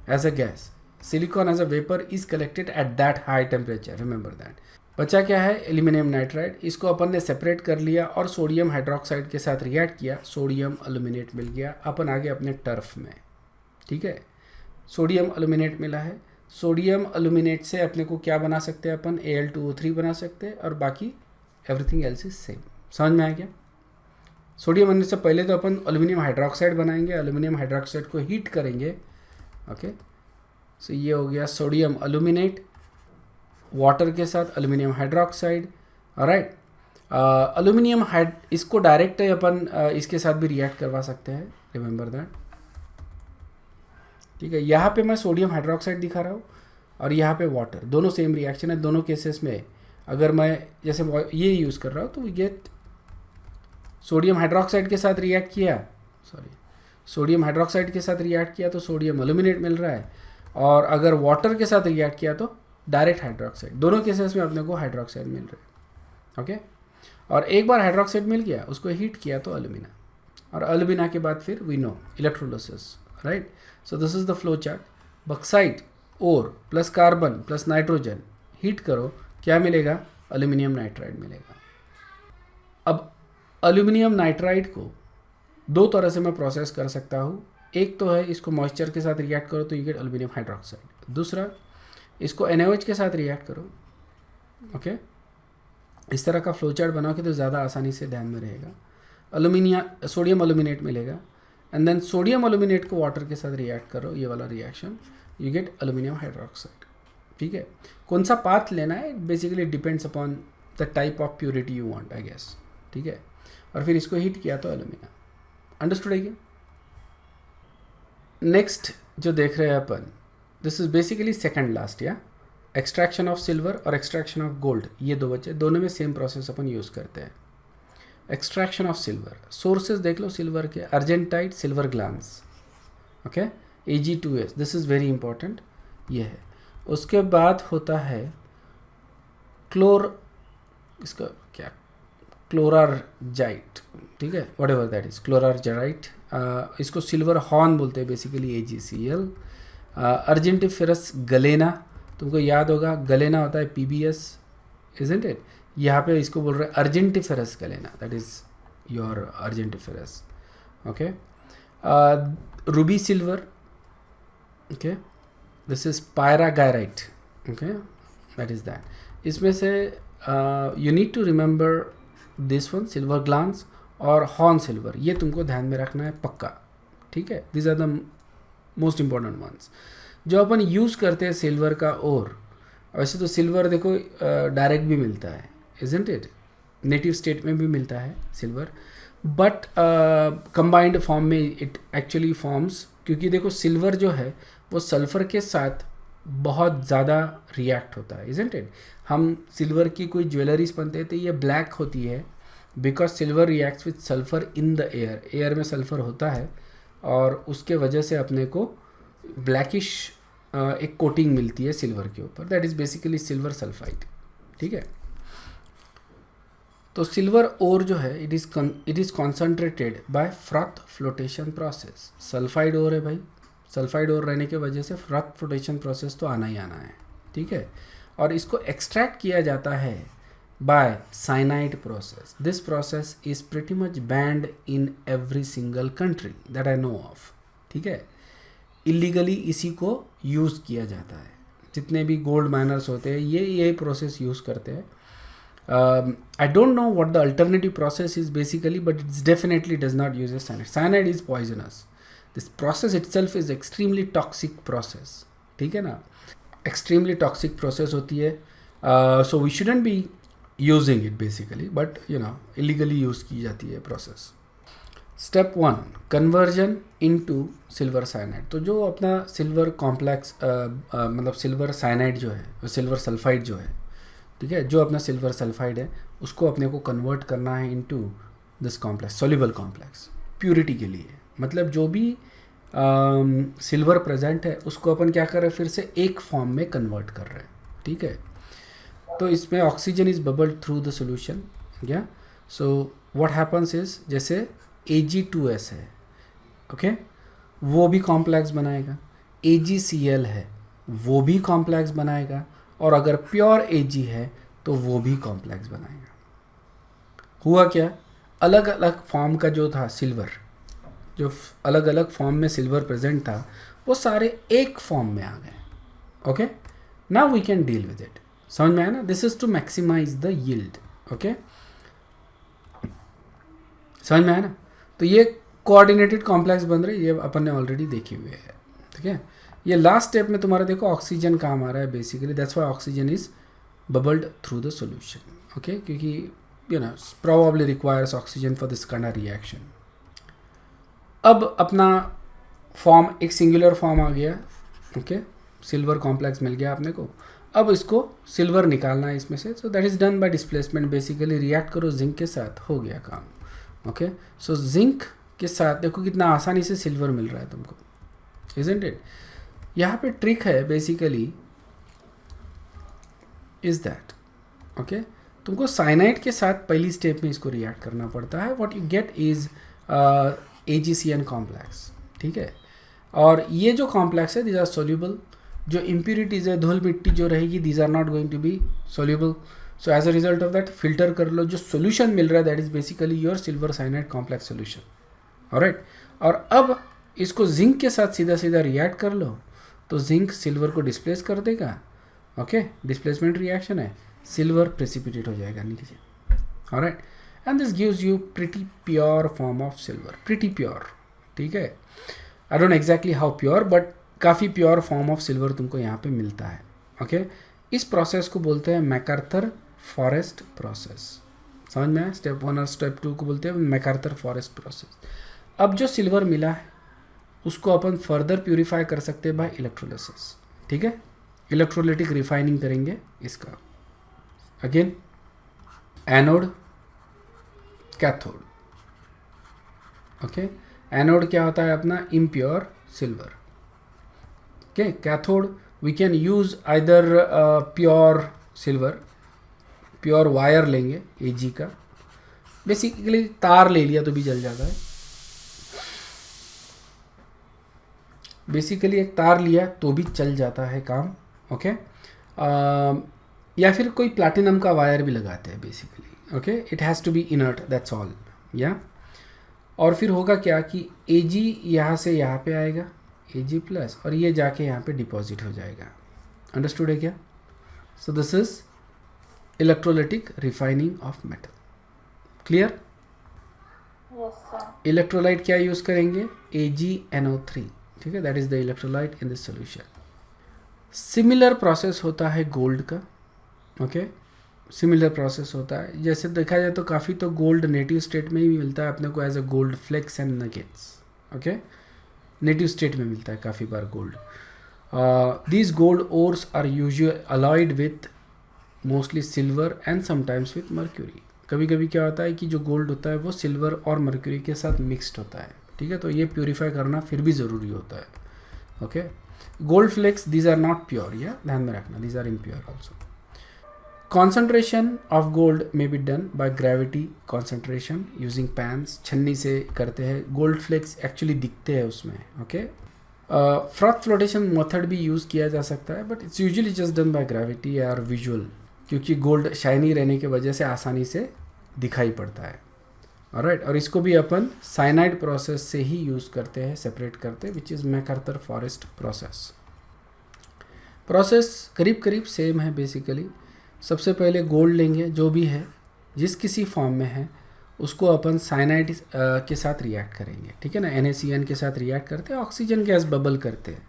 as a gas. Silicon as a vapour is collected at that high temperature, remember that. बचा क्या है? एल्यूमिनियम नाइट्राइड, इसको अपन ने सेपरेट कर लिया और सोडियम हाइड्रोक्साइड के साथ रिएक्ट किया, सोडियम एल्यूमिनेट मिल गया। अपन आगे अपने टर्फ में, ठीक है, सोडियम एल्यूमिनेट मिला है। सोडियम एल्यूमिनेट से अपने को क्या बना सकते हैं अपन? Al2O3 बना सकते हैं, और बाकी एवरीथिंग एल्स इज सेम। समझ में आ गया? सोडियम बनने से पहले तो अपन एल्यूमिनियम हाइड्रोक्साइड बनाएंगे, एल्यूमिनियम हाइड्रोक्साइड को हीट करेंगे, ओके। सो ये हो गया सोडियम एल्यूमिनेट, वाटर के साथ एल्यूमिनियम हाइड्रोक्साइड, राइट। एल्यूमिनियम इसको डायरेक्ट अपन इसके साथ भी रिएक्ट करवा सकते हैं, रिमेंबर दैट, ठीक है। यहाँ पे मैं सोडियम हाइड्रोक्साइड दिखा रहा हूँ और यहाँ पे वाटर, दोनों सेम रिएक्शन है। दोनों केसेस में अगर मैं जैसे ये यूज़ कर रहा हूँ तो वी गेट सोडियम हाइड्रोक्साइड के साथ रिएक्ट किया, सोडियम हाइड्रोक्साइड के साथ रिएक्ट किया तो सोडियम एल्यूमिनेट मिल रहा है, और अगर वाटर के साथ रिएक्ट किया तो डायरेक्ट हाइड्रोक्साइड। दोनों केसेस में अपने को हाइड्रोक्साइड मिल रहा है, ओके। और एक बार हाइड्रोक्साइड मिल गया, उसको हीट किया तो एल्यूमिना, और एल्यूमिना के बाद फिर we know electrolysis, right. So this is the flow chart. Bauxite ore plus carbon plus nitrogen heat करो, क्या मिलेगा? एल्यूमिनियम नाइट्राइड मिलेगा। अब एल्यूमिनियम नाइट्राइड को दो तरह से मैं प्रोसेस कर सकता हूँ। एक तो है इसको मॉइस्चर के साथ रिएक्ट करो तो यू गेट एल्यूमिनियम हाइड्रोक्साइड। दूसरा इसको NaOH के साथ रिएक्ट करो। ओके, इस तरह का फ्लो चार्ट बनाओ कि तो ज़्यादा आसानी से ध्यान में रहेगा। सोडियम एल्यूमिनेट मिलेगा एंड देन सोडियम एल्यूमिनेट को वाटर के साथ रिएक्ट करो, ये वाला reaction, you get aluminium hydroxide. ठीक है, कौन सा पाथ लेना है basically depends upon the type of purity you want I guess. ठीक है, और फिर इसको हीट किया तो एल्यूमिनियम। अंडरस्टूड है क्या? नेक्स्ट जो देख रहे हैं अपन, this is basically second last या एक्सट्रैक्शन ऑफ सिल्वर और एक्सट्रैक्शन ऑफ गोल्ड, ये दो बच्चे दोनों में सेम प्रोसेस अपन यूज़ करते हैं। एक्सट्रैक्शन ऑफ सिल्वर, सोर्सेज देख लो सिल्वर के, argentite, silver glance, okay, Ag2S, this is very important, ये है। उसके बाद होता है इसका क्या, क्लोरारजाइट, ठीक है, वट एवर दैट इज, क्लोरारजाइट, इसको सिल्वर हॉर्न बोलते हैं बेसिकली, AgCl। अर्जेंटिफेरस गलेना, तुमको याद होगा गलेना होता है PbS, इजंट इट? यहाँ पे इसको बोल रहे हैं argentiferous galena, that is your argentiferous. Okay, ruby silver, okay, this is pyrargyrite, okay, that is that. इसमें से you need to remember this one, silver glance और हॉर्न सिल्वर, ये तुमको ध्यान में रखना है पक्का। ठीक है, this are the most important ones जो अपन यूज़ करते हैं सिल्वर का। और वैसे तो सिल्वर देखो डायरेक्ट भी मिलता है, इजंट इट? नेटिव स्टेट में भी मिलता है सिल्वर, बट कंबाइंड फॉर्म में इट एक्चुअली फॉर्म्स, क्योंकि देखो सिल्वर जो है वो सल्फ़र के साथ बहुत ज़्यादा रिएक्ट होता है, इजंट इट? हम सिल्वर की कोई ज्वेलरीज बनते हैं तो ये ब्लैक होती है because silver reacts with sulphur in the air, air में सल्फ़र होता है और उसके वजह से अपने को ब्लैकिश एक कोटिंग मिलती है सिल्वर के ऊपर, that is basically silver sulphide. ठीक है, तो सिल्वर ओर जो है it is concentrated by froth flotation process. Sulphide ore है भाई, सल्फाइड ओर रहने की वजह से फ्रॉथ फ्लोटेशन प्रोसेस तो आना ही आना है। ठीक है, और इसको एक्सट्रैक्ट किया जाता है bye cyanide process. This process is pretty much band in every single country that I know of. ठीक है, इलीगली इसी को यूज़ किया जाता है, जितने भी गोल्ड माइनर्स होते हैं ये प्रोसेस यूज़ करते हैं। I don't know what the alternative process is basically, but it's definitely does not use a cyanide. Cyanide is poisonous. This process itself is extremely toxic process. ठीक है ना, extremely toxic process होती है, so we shouldn't be using it basically, but you know illegally use की जाती है process. Step 1, conversion into silver cyanide. तो जो अपना सिल्वर कॉम्प्लेक्स मतलब सिल्वर साइनाइड जो है, सिल्वर सल्फाइड जो है, ठीक है, जो अपना सिल्वर सल्फाइड है उसको अपने को कन्वर्ट करना है into this complex, soluble complex, purity के लिए। मतलब जो भी सिल्वर प्रेजेंट है उसको अपन क्या कर रहे हैं, फिर से एक फॉर्म में कन्वर्ट कर रहे हैं। ठीक है, तो इसमें oxygen is bubbled through the solution. क्या, सो व्हाट हैपन्स इज, जैसे Ag2S है, ओके, वो भी कॉम्प्लेक्स बनाएगा, AgCl है वो भी कॉम्प्लेक्स बनाएगा, और अगर प्योर Ag है तो वो भी कॉम्प्लेक्स बनाएगा। हुआ क्या, अलग अलग फॉर्म का जो था सिल्वर, जो अलग अलग फॉर्म में सिल्वर प्रेजेंट था वो सारे एक फॉर्म में आ गए। Okay, now we can deal with it. समझ में आया ना? This is to maximise the yield. Okay, समझ में आया ना? तो ये कोऑर्डिनेटेड कॉम्प्लेक्स बन रहे, ये अपन ने ऑलरेडी देखी हुई है। ठीक है, ये लास्ट स्टेप में तुम्हारा देखो ऑक्सीजन काम आ रहा है basically, that's why oxygen is bubbled through the solution. Okay, क्योंकि you know probably requires oxygen for this kind of reaction. अब अपना फॉर्म एक सिंगुलर फॉर्म आ गया। ओके, सिल्वर कॉम्प्लेक्स मिल गया अपने को। अब इसको सिल्वर निकालना है इसमें से, so that is done bye displacement. Basically react करो जिंक के साथ, हो गया काम। ओके, सो जिंक के साथ देखो कितना आसानी से सिल्वर मिल रहा है तुमको, इजंट इट? यहाँ पे ट्रिक है बेसिकली इज दैट, ओके, तुमको साइनाइड के साथ पहली स्टेप में इसको रिएक्ट करना पड़ता है। What you get is AgCN complex. ठीक है, और ये जो कॉम्प्लेक्स है, दीज आर सोल्यूबल। जो इम्प्यूरिटीज़ है, धूल मिट्टी जो रहेगी, these are not going to be soluble. So as a result of that filter कर लो, जो सोल्यूशन मिल रहा है that is basically your silver cyanide complex solution. Alright, और अब इसको जिंक के साथ सीधा सीधा रिएक्ट कर लो तो जिंक सिल्वर को डिस्प्लेस कर देगा। ओके, डिस्प्लेसमेंट रिएक्शन है, सिल्वर प्रेसिपिटेट हो जाएगा नीचे। Alright, and this gives you pretty pure form of silver, pretty pure, ठीक है। I don't exactly how pure, but काफ़ी प्योर फॉर्म ऑफ सिल्वर तुमको यहाँ पे मिलता है। ओके, इस प्रोसेस को बोलते हैं मैकार्थर फॉरेस्ट प्रोसेस। समझ में आया? स्टेप 1 और स्टेप 2 को बोलते हैं मैकार्थर फॉरेस्ट प्रोसेस। अब जो सिल्वर मिला है उसको अपन फर्दर प्यूरिफाई कर सकते हैं बाय इलेक्ट्रोलिसिस, ठीक है। इलेक्ट्रोलिटिक रिफाइनिंग करेंगे इसका। Again anode cathode. Okay, anode क्या होता है अपना? Impure silver. Okay, cathode we can use either pure silver, pure wire लेंगे Ag का, बेसिकली तार ले लिया तो भी जल जाता है, बेसिकली एक तार लिया तो भी चल जाता है काम। ओके, या फिर कोई प्लैटिनम का वायर भी लगाते हैं basically. Okay, it has to be inert, that's all. या और फिर होगा क्या कि Ag यहाँ से यहाँ पे आएगा Ag प्लस, और ये जाके यहाँ पे डिपॉजिट हो जाएगा। अंडरस्टूड है क्या? सो this is electrolytic refining of metal. Clear? Yes sir. Electrolyte क्या यूज़ करेंगे? AgNO3, ठीक है, that is the electrolyte in this solution. Similar process होता है गोल्ड का। ओके, सिमिलर प्रोसेस होता है। जैसे देखा जाए तो काफ़ी तो गोल्ड नेटिव स्टेट में ही मिलता है अपने को as a gold flakes and nuggets. Okay, native state में मिलता है काफ़ी बार gold. These gold ores are usually alloyed with mostly silver and sometimes with mercury. कभी कभी क्या होता है कि जो गोल्ड होता है वो सिल्वर और मर्क्यूरी के साथ मिक्सड होता है, ठीक है, तो ये प्योरीफाई करना फिर भी ज़रूरी होता है। Okay, gold flakes these are not pure, या ध्यान में रखना, these are impure also. Concentration of gold may be done by gravity concentration using pans। छन्नी से करते हैं, गोल्ड फ्लेक्स एक्चुअली दिखते हैं उसमें। ओके, फ्रॉथ फ्लोटेशन मेथड भी यूज़ किया जा सकता है, but it's usually just done by gravity और विजुअल, क्योंकि गोल्ड शाइनी रहने की वजह से आसानी से दिखाई पड़ता है। ऑलराइट, और इसको भी अपन साइनाइड प्रोसेस से ही यूज़ करते हैं, सेपरेट करते हैं, which is MacArthur forest process. Process करीब करीब सेम है बेसिकली। सबसे पहले गोल्ड लेंगे, जो भी है जिस किसी फॉर्म में है, उसको अपन साइनाइड के साथ रिएक्ट करेंगे, ठीक है ना। NaCN के साथ रिएक्ट करते हैं, ऑक्सीजन गैस बबल करते हैं,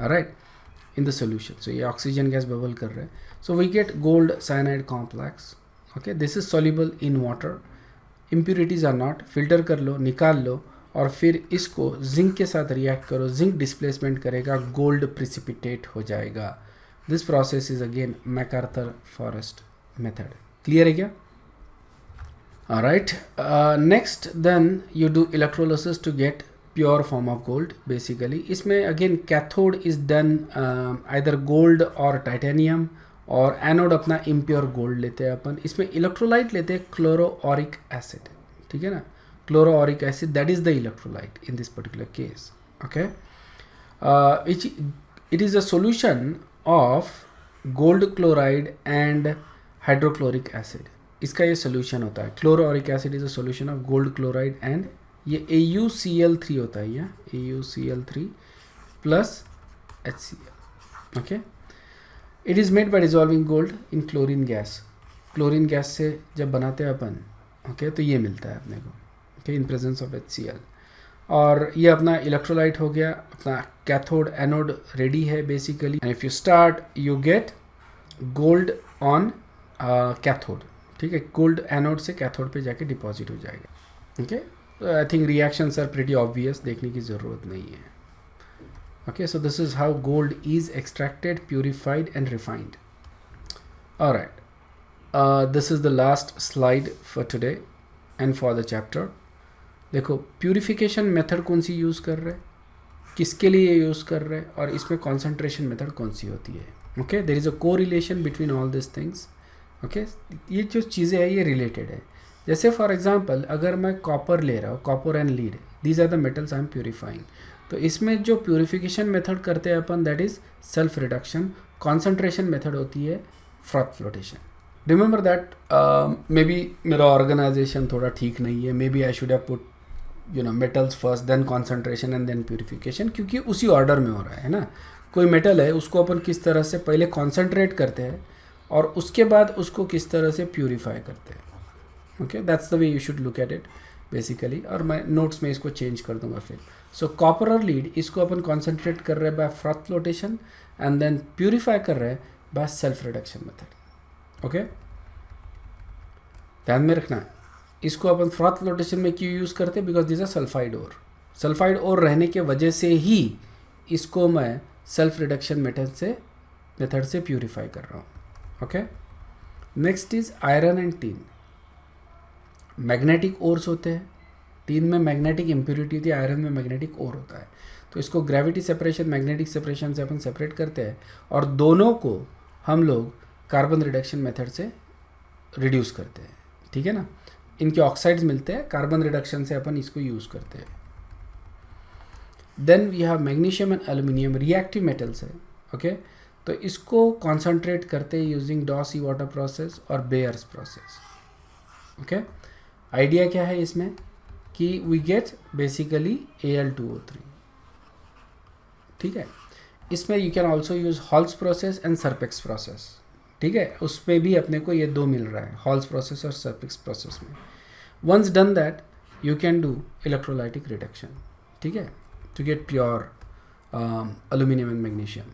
right, in the solution. So ये ऑक्सीजन गैस बबल कर रहे हैं, so we get gold cyanide complex. Okay, this is soluble in water, impurities are not, filter कर लो, निकाल लो, और फिर इसको जिंक के साथ रिएक्ट करो, जिंक डिस्प्लेसमेंट करेगा, गोल्ड प्रिसिपिटेट हो जाएगा। This process is again MacArthur Forrest method. Clear है क्या? Alright, next then you do electrolysis to get pure form of gold. Basically इसमें again cathode is done either gold or titanium, और एनोड अपना इम्प्योर गोल्ड लेते हैं अपन। इसमें इलेक्ट्रोलाइट लेते हैं क्लोरोऑरिक एसिड, ठीक है ना, chloroauric acid, that is the electrolyte in this particular case. Okay, it is a solution of gold chloride and hydrochloric acid. इसका ये सोल्यूशन होता है। Chloroauric acid is a solution of gold chloride and ये AuCl3 होता है, ये AuCl3 plus HCl। Okay, it is made by dissolving gold in chlorine gas. Chlorine gas से जब बनाते हैं अपन, ओके, तो ये मिलता है अपने को, okay, in presence of HCl। और ये अपना इलेक्ट्रोलाइट हो गया, अपना कैथोड एनोड रेडी है basically. And if you start you get gold on cathode, ठीक है, गोल्ड एनोड से कैथोड पे जाके डिपॉजिट हो जाएगा। Okay, I think reactions are pretty obvious, देखने की ज़रूरत नहीं है। Okay, so this is how gold is extracted, purified and refined. Alright, this is the last slide for today and for the chapter. देखो, प्यूरिफिकेशन मेथड कौन सी यूज़ कर रहे हैं, किसके लिए यूज़ कर रहे हैं, और इसमें कॉन्सेंट्रेशन मेथड कौन सी होती है। Okay, there is a correlation between all this things. Okay, ये जो चीज़ें हैं ये रिलेटेड है। जैसे फॉर एग्जांपल अगर मैं कॉपर ले रहा हूँ, copper and lead, these are the metals I am purifying, तो इसमें जो प्यूरिफिकेशन मेथड करते हैं अपन, that is self reduction. Concentration method होती है froth flotation. Remember that maybe मेरा ऑर्गेनाइजेशन थोड़ा ठीक नहीं है, maybe I should have put metals first, then concentration and then purification, क्योंकि उसी ऑर्डर में हो रहा है ना. कोई मेटल है उसको अपन किस तरह से पहले कॉन्सेंट्रेट करते हैं और उसके बाद उसको किस तरह से प्यूरिफाई करते हैं. Okay, that's the way you should look at it basically. और मैं नोट्स में इसको चेंज कर दूंगा फिर. सो कॉपर और लीड इसको अपन कॉन्सेंट्रेट कर रहे हैं by froth flotation and then purify कर रहे हैं by self reduction method. Okay, ध्यान में रखना है. इसको अपन फ्रॉथ फ्लोटेशन में क्यों यूज़ करते हैं? Because this a sulphide ore. Sulphide ore रहने के वजह से ही इसको मैं सेल्फ रिडक्शन मेथड से प्यूरिफाई कर रहा हूँ. Okay, next is iron and tin. Magnetic ores होते हैं. टीन में मैग्नेटिक इम्प्योरिटी होती है, आयरन में मैग्नेटिक ओर होता है. तो इसको ग्रेविटी सेपरेशन, मैग्नेटिक सेपरेशन से अपन सेपरेट करते हैं और दोनों को हम लोग कार्बन रिडक्शन मेथड से रिड्यूस करते हैं. ठीक है ना. इनके ऑक्साइड्स मिलते हैं, कार्बन रिडक्शन से अपन इसको यूज़ करते हैं. Then we have magnesium and aluminium, reactive metals है. ओके, तो इसको कॉन्सेंट्रेट करते हैं यूजिंग डॉसी वाटर प्रोसेस और बेयर्स प्रोसेस. ओके, आइडिया क्या है इसमें कि वी गेट बेसिकली Al2O3. ठीक है. इसमें you can also use Hall's process and Serpeck's process. ठीक है, उसमें भी अपने को ये दो मिल रहा है, हॉल्स प्रोसेस और सरपेक्स प्रोसेस में. Once done that you can do electrolytic reduction. ठीक है, to get pure aluminium and magnesium.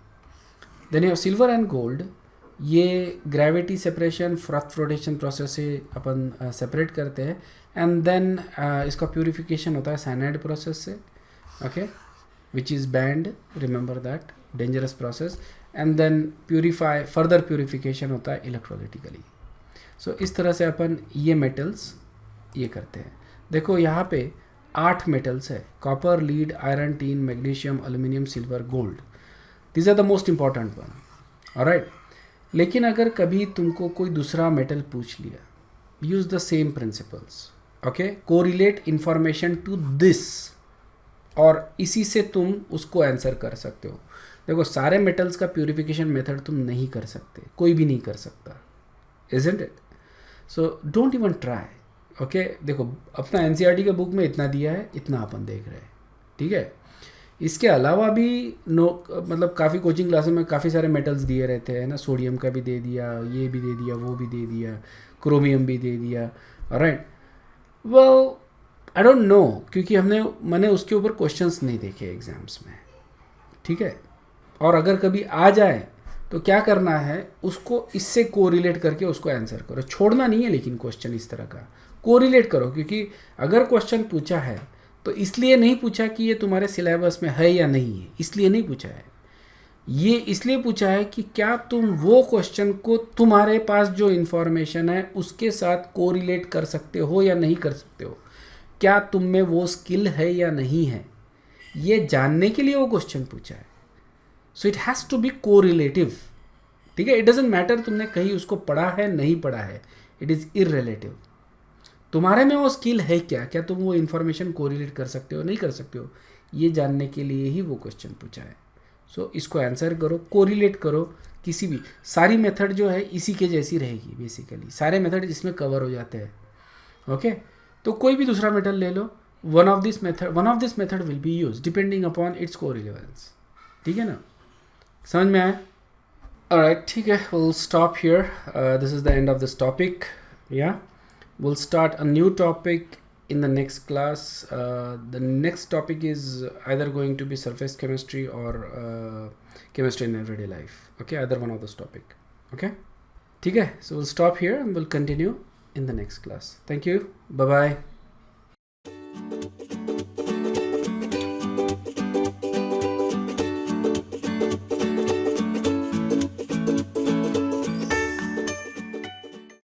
Then you silver and gold. ये gravity separation, froth flotation process से अपन सेपरेट करते हैं एंड देन इसका प्यूरिफिकेशन होता है साइनाइड प्रोसेस से. Okay, which is banned, remember that, dangerous process. And then further purification होता है इलेक्ट्रोलिटिकली. सो इस तरह से अपन ये मेटल्स ये करते हैं. देखो यहाँ पे 8 मेटल्स है, copper, lead, iron, tin, magnesium, aluminium, silver, gold. These are the most important one. Alright, लेकिन अगर कभी तुमको कोई दूसरा मेटल पूछ लिया, use the same principles. Okay, correlate information to this और इसी से तुम उसको आंसर कर सकते हो. देखो, सारे मेटल्स का प्यूरिफिकेशन मेथड तुम नहीं कर सकते, कोई भी नहीं कर सकता, isn't it? So don't even try. Okay, देखो अपना एनसीईआरटी के बुक में इतना दिया है, इतना अपन देख रहे हैं. ठीक है, इसके अलावा भी मतलब काफ़ी कोचिंग क्लासेस में काफ़ी सारे मेटल्स दिए रहते हैं ना. सोडियम का भी दे दिया, ये भी दे दिया, वो भी दे दिया, क्रोमियम भी दे दिया. Right, well I don't no, क्योंकि मैंने उसके ऊपर क्वेश्चंस नहीं देखे एग्जाम्स में. ठीक है, और अगर कभी आ जाए तो क्या करना है, उसको इससे कोरिलेट करके उसको आंसर करो. छोड़ना नहीं है, लेकिन क्वेश्चन इस तरह का कोरिलेट करो. क्योंकि अगर क्वेश्चन पूछा है तो इसलिए नहीं पूछा कि ये तुम्हारे सिलेबस में है या नहीं है, इसलिए नहीं पूछा है. ये इसलिए पूछा है कि क्या तुम वो क्वेश्चन को तुम्हारे पास जो इन्फॉर्मेशन है उसके साथ कोरिलेट कर सकते हो या नहीं कर सकते हो, क्या तुम में वो स्किल है या नहीं है, ये जानने के लिए वो क्वेश्चन पूछा है. So it has to be correlative. ठीक है, इट डजेंट मैटर तुमने कहीं उसको पढ़ा है नहीं पढ़ा है, इट इज़ इररिलेटिव. तुम्हारे में वो स्किल है क्या तुम वो इन्फॉर्मेशन कोरिलेट कर सकते हो नहीं कर सकते हो, ये जानने के लिए ही वो क्वेश्चन पूछा है. सो इसको आंसर करो, कोरिलेट करो. किसी भी, सारी मेथड जो है इसी के जैसी रहेगी बेसिकली, सारे मेथड इसमें कवर हो जाते हैं. ओके, तो कोई भी दूसरा मेथड ले लो, one of this method will be use depending upon its corelevance. ठीक है ना, समझ में आया? ऑलराइट, ठीक है, we'll stop here. This is the end of this topic. Yeah, we'll start a new topic in the next class. The next topic is either going to be surface chemistry or chemistry in everyday life. Okay, either one of those topic. Okay, ठीक है, so we'll stop here and we'll continue in the next class. Thank you. Bye bye.